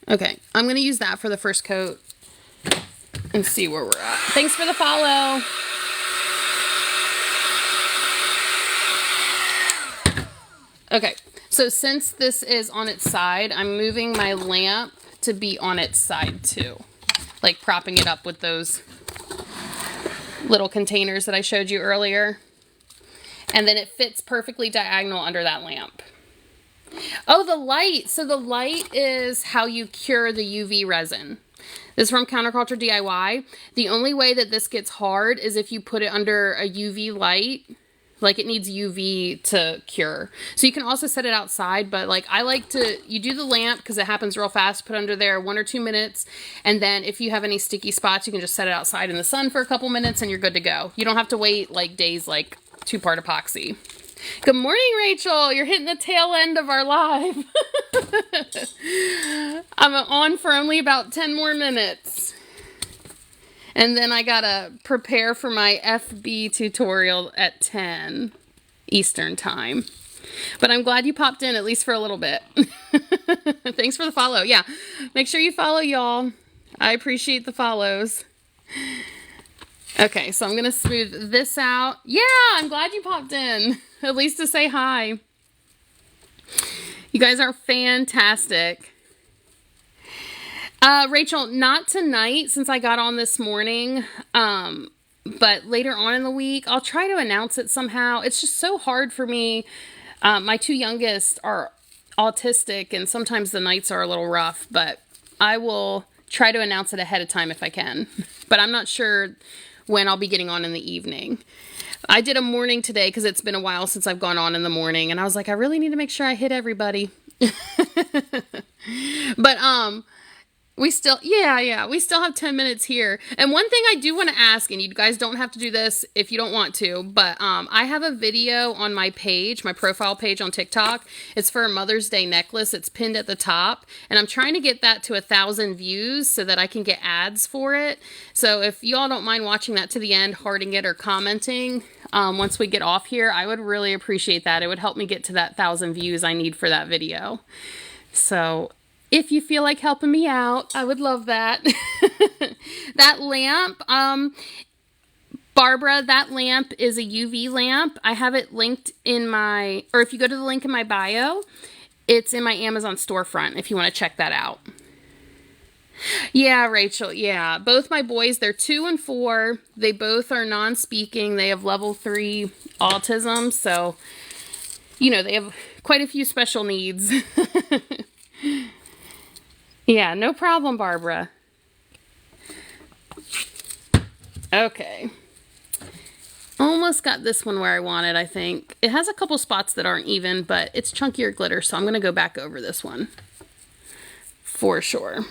Okay, I'm going to use that for the first coat and see where we're at. Thanks for the follow. Okay, so since this is on its side, I'm moving my lamp to be on its side too. Like propping it up with those little containers that I showed you earlier. And then it fits perfectly diagonal under that lamp. Oh, the light. So the light is how you cure the UV resin. This is from Counterculture DIY. The only way that this gets hard is if you put it under a UV light. Like it needs UV to cure. So you can also set it outside, but like I like to, you do the lamp because it happens real fast, put under there 1 or 2 minutes. And then if you have any sticky spots, you can just set it outside in the sun for a couple minutes and you're good to go. You don't have to wait like days like 2-part epoxy. Good morning, Rachel. You're hitting the tail end of our live. I'm on for only about 10 more minutes. And then I gotta prepare for my FB tutorial at 10 Eastern time. But I'm glad you popped in, at least for a little bit. Thanks for the follow. Yeah, make sure you follow, y'all. I appreciate the follows. Okay, so I'm gonna smooth this out. Yeah, I'm glad you popped in, at least to say hi. You guys are fantastic. Rachel, not tonight since I got on this morning, but later on in the week, I'll try to announce it somehow. It's just so hard for me. My 2 youngest are autistic and sometimes the nights are a little rough, but I will try to announce it ahead of time if I can. But I'm not sure when I'll be getting on in the evening. I did a morning today because it's been a while since I've gone on in the morning, and I was like, I really need to make sure I hit everybody. But, we still, we still have 10 minutes here. And one thing I do want to ask, and you guys don't have to do this if you don't want to, but I have a video on my page, my profile page on TikTok. It's for a Mother's Day necklace. It's pinned at the top. And I'm trying to get that to 1,000 views so that I can get ads for it. So if you all don't mind watching that to the end, hearting it or commenting once we get off here, I would really appreciate that. It would help me get to that 1,000 views I need for that video. So if you feel like helping me out, I would love that. That lamp, Barbara, that lamp is a UV lamp. I have it linked in my, or if you go to the link in my bio, it's in my Amazon storefront if you want to check that out. Yeah, Rachel, yeah. Both my boys, they're 2 and 4. They both are non-speaking. They have level 3 autism, so, you know, they have quite a few special needs. Yeah, no problem, Barbara. Okay. Almost got this one where I wanted, I think. It has a couple spots that aren't even, but it's chunkier glitter, so I'm going to go back over this one. For sure.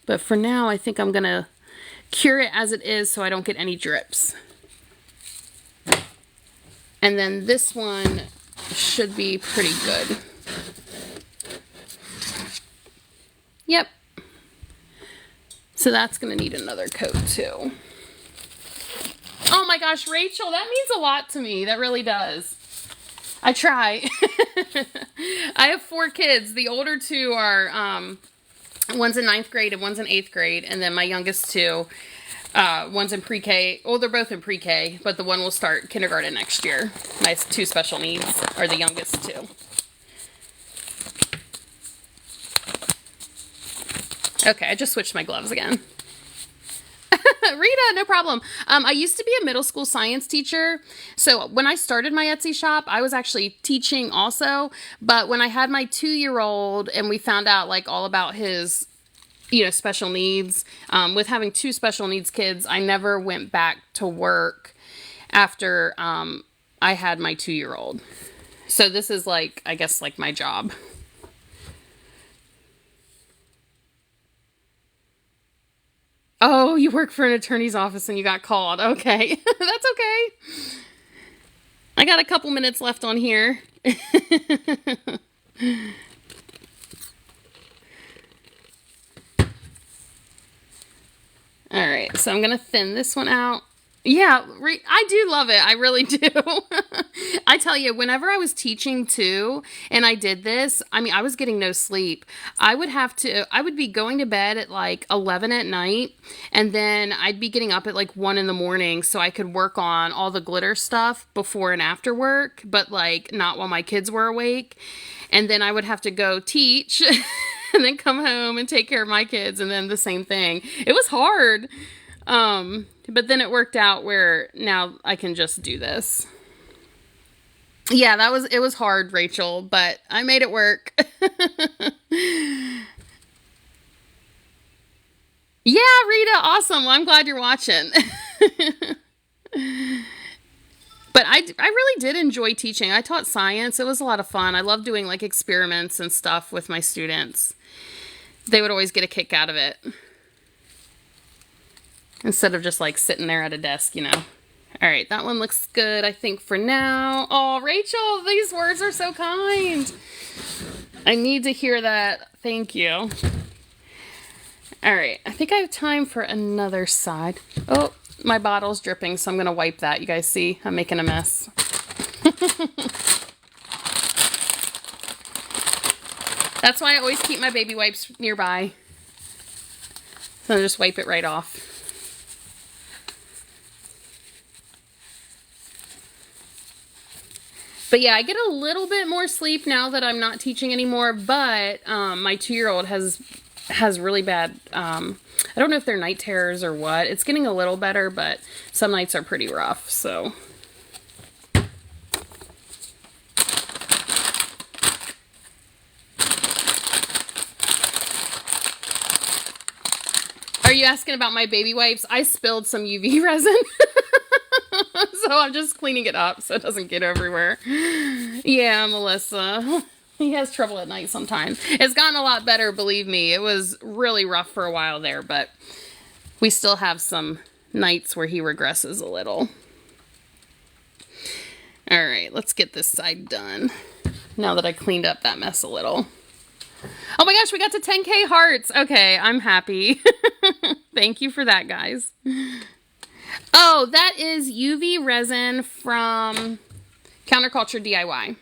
But for now, I think I'm going to cure it as it is so I don't get any drips. And then this one should be pretty good. Yep. So that's going to need another coat too. Oh my gosh, Rachel, that means a lot to me. That really does. I try. I have 4 kids. The older 2 are, one's in 9th grade and one's in 8th grade. And then my youngest 2, one's in pre-K. Well, they're both in pre-K, but the one will start kindergarten next year. My 2 special needs are the youngest 2. Okay, I just switched my gloves again. Rita, no problem. I used to be a middle school science teacher. So when I started my Etsy shop, I was actually teaching also. But when I had my 2-year-old and we found out like all about his, special needs, with having 2 special needs kids, I never went back to work after I had my 2-year-old. So this is like, I guess, like my job. Oh, you work for an attorney's office and you got called. Okay. That's okay. I got a couple minutes left on here. All right, so I'm going to thin this one out. Yeah, I do love it. I really do. I tell you, whenever I was teaching too, and I did this, I mean, I was getting no sleep. I would be going to bed at like 11 at night, and then I'd be getting up at like 1 in the morning so I could work on all the glitter stuff before and after work, but like not while my kids were awake. And then I would have to go teach and then come home and take care of my kids, and then the same thing. It was hard. But then it worked out where now I can just do this. Yeah, it was hard, Rachel, but I made it work. Yeah, Rita, awesome. Well, I'm glad you're watching. But I really did enjoy teaching. I taught science. It was a lot of fun. I love doing like experiments and stuff with my students. They would always get a kick out of it. Instead of just like sitting there at a desk, All right, that one looks good, I think, for now. Oh, Rachel, these words are so kind. I need to hear that. Thank you. All right, I think I have time for another side. Oh, my bottle's dripping, so I'm going to wipe that. You guys see? I'm making a mess. That's why I always keep my baby wipes nearby. So I'll just wipe it right off. But yeah, I get a little bit more sleep now that I'm not teaching anymore, but my 2-year-old has really bad, I don't know if they're night terrors or what. It's getting a little better, but some nights are pretty rough, so. Are you asking about my baby wipes? I spilled some UV resin. So I'm just cleaning it up so it doesn't get everywhere. Yeah, Melissa. He has trouble at night sometimes. It's gotten a lot better, believe me. It was really rough for a while there, but we still have some nights where he regresses a little. All right, let's get this side done now that I cleaned up that mess a little. Oh my gosh, we got to 10K hearts. Okay, I'm happy. Thank you for that, guys. Oh, that is UV resin from Counterculture DIY.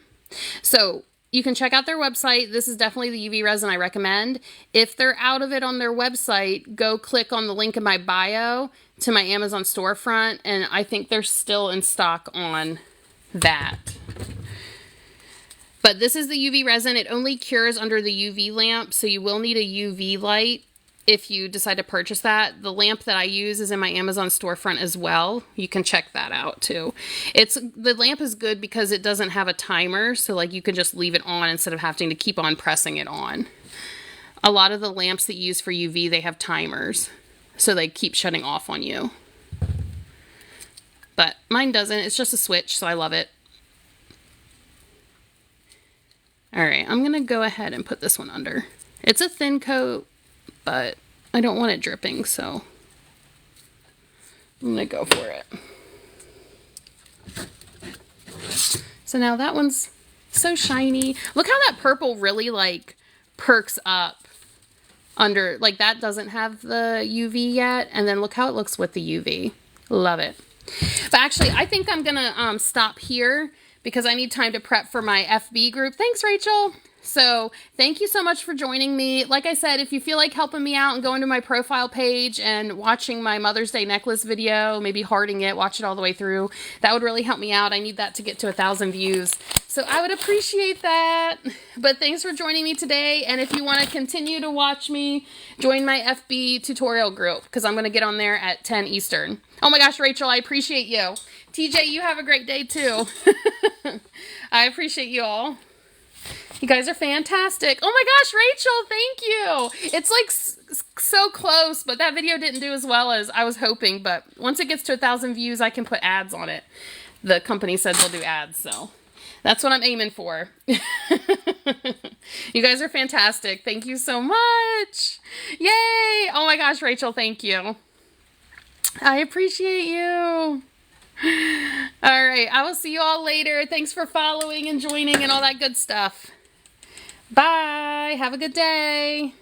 So you can check out their website. This is definitely the UV resin I recommend. If they're out of it on their website, go click on the link in my bio to my Amazon storefront, and I think they're still in stock on that. But this is the UV resin. It only cures under the UV lamp, so you will need a UV light if you decide to purchase that. The lamp that I use is in my Amazon storefront as well. You can check that out too. The lamp is good because it doesn't have a timer, so like you can just leave it on instead of having to keep on pressing it on. A lot of the lamps that you use for UV, they have timers, so they keep shutting off on you. But mine doesn't. It's just a switch, so I love it. All right, I'm going to go ahead and put this one under. It's a thin coat, but I don't want it dripping, so I'm going to go for it. So now that one's so shiny. Look how that purple really like perks up under, like that doesn't have the UV yet. And then look how it looks with the UV. Love it. But actually, I think I'm gonna stop here because I need time to prep for my FB group. Thanks, Rachel. So thank you so much for joining me. Like I said, if you feel like helping me out and going to my profile page and watching my Mother's Day necklace video, maybe hearting it, watch it all the way through, that would really help me out. I need that to get to 1,000 views. So I would appreciate that. But thanks for joining me today. And if you want to continue to watch me, join my FB tutorial group because I'm going to get on there at 10 Eastern. Oh my gosh, Rachel, I appreciate you. TJ, you have a great day too. I appreciate you all. You guys are fantastic. Oh my gosh, Rachel, thank you. It's like so close, but that video didn't do as well as I was hoping. But once it gets to 1,000 views, I can put ads on it. The company said they'll do ads, so that's what I'm aiming for. You guys are fantastic. Thank you so much. Yay. Oh my gosh, Rachel, thank you. I appreciate you. All right, I will see you all later. Thanks for following and joining and all that good stuff. Bye. Have a good day.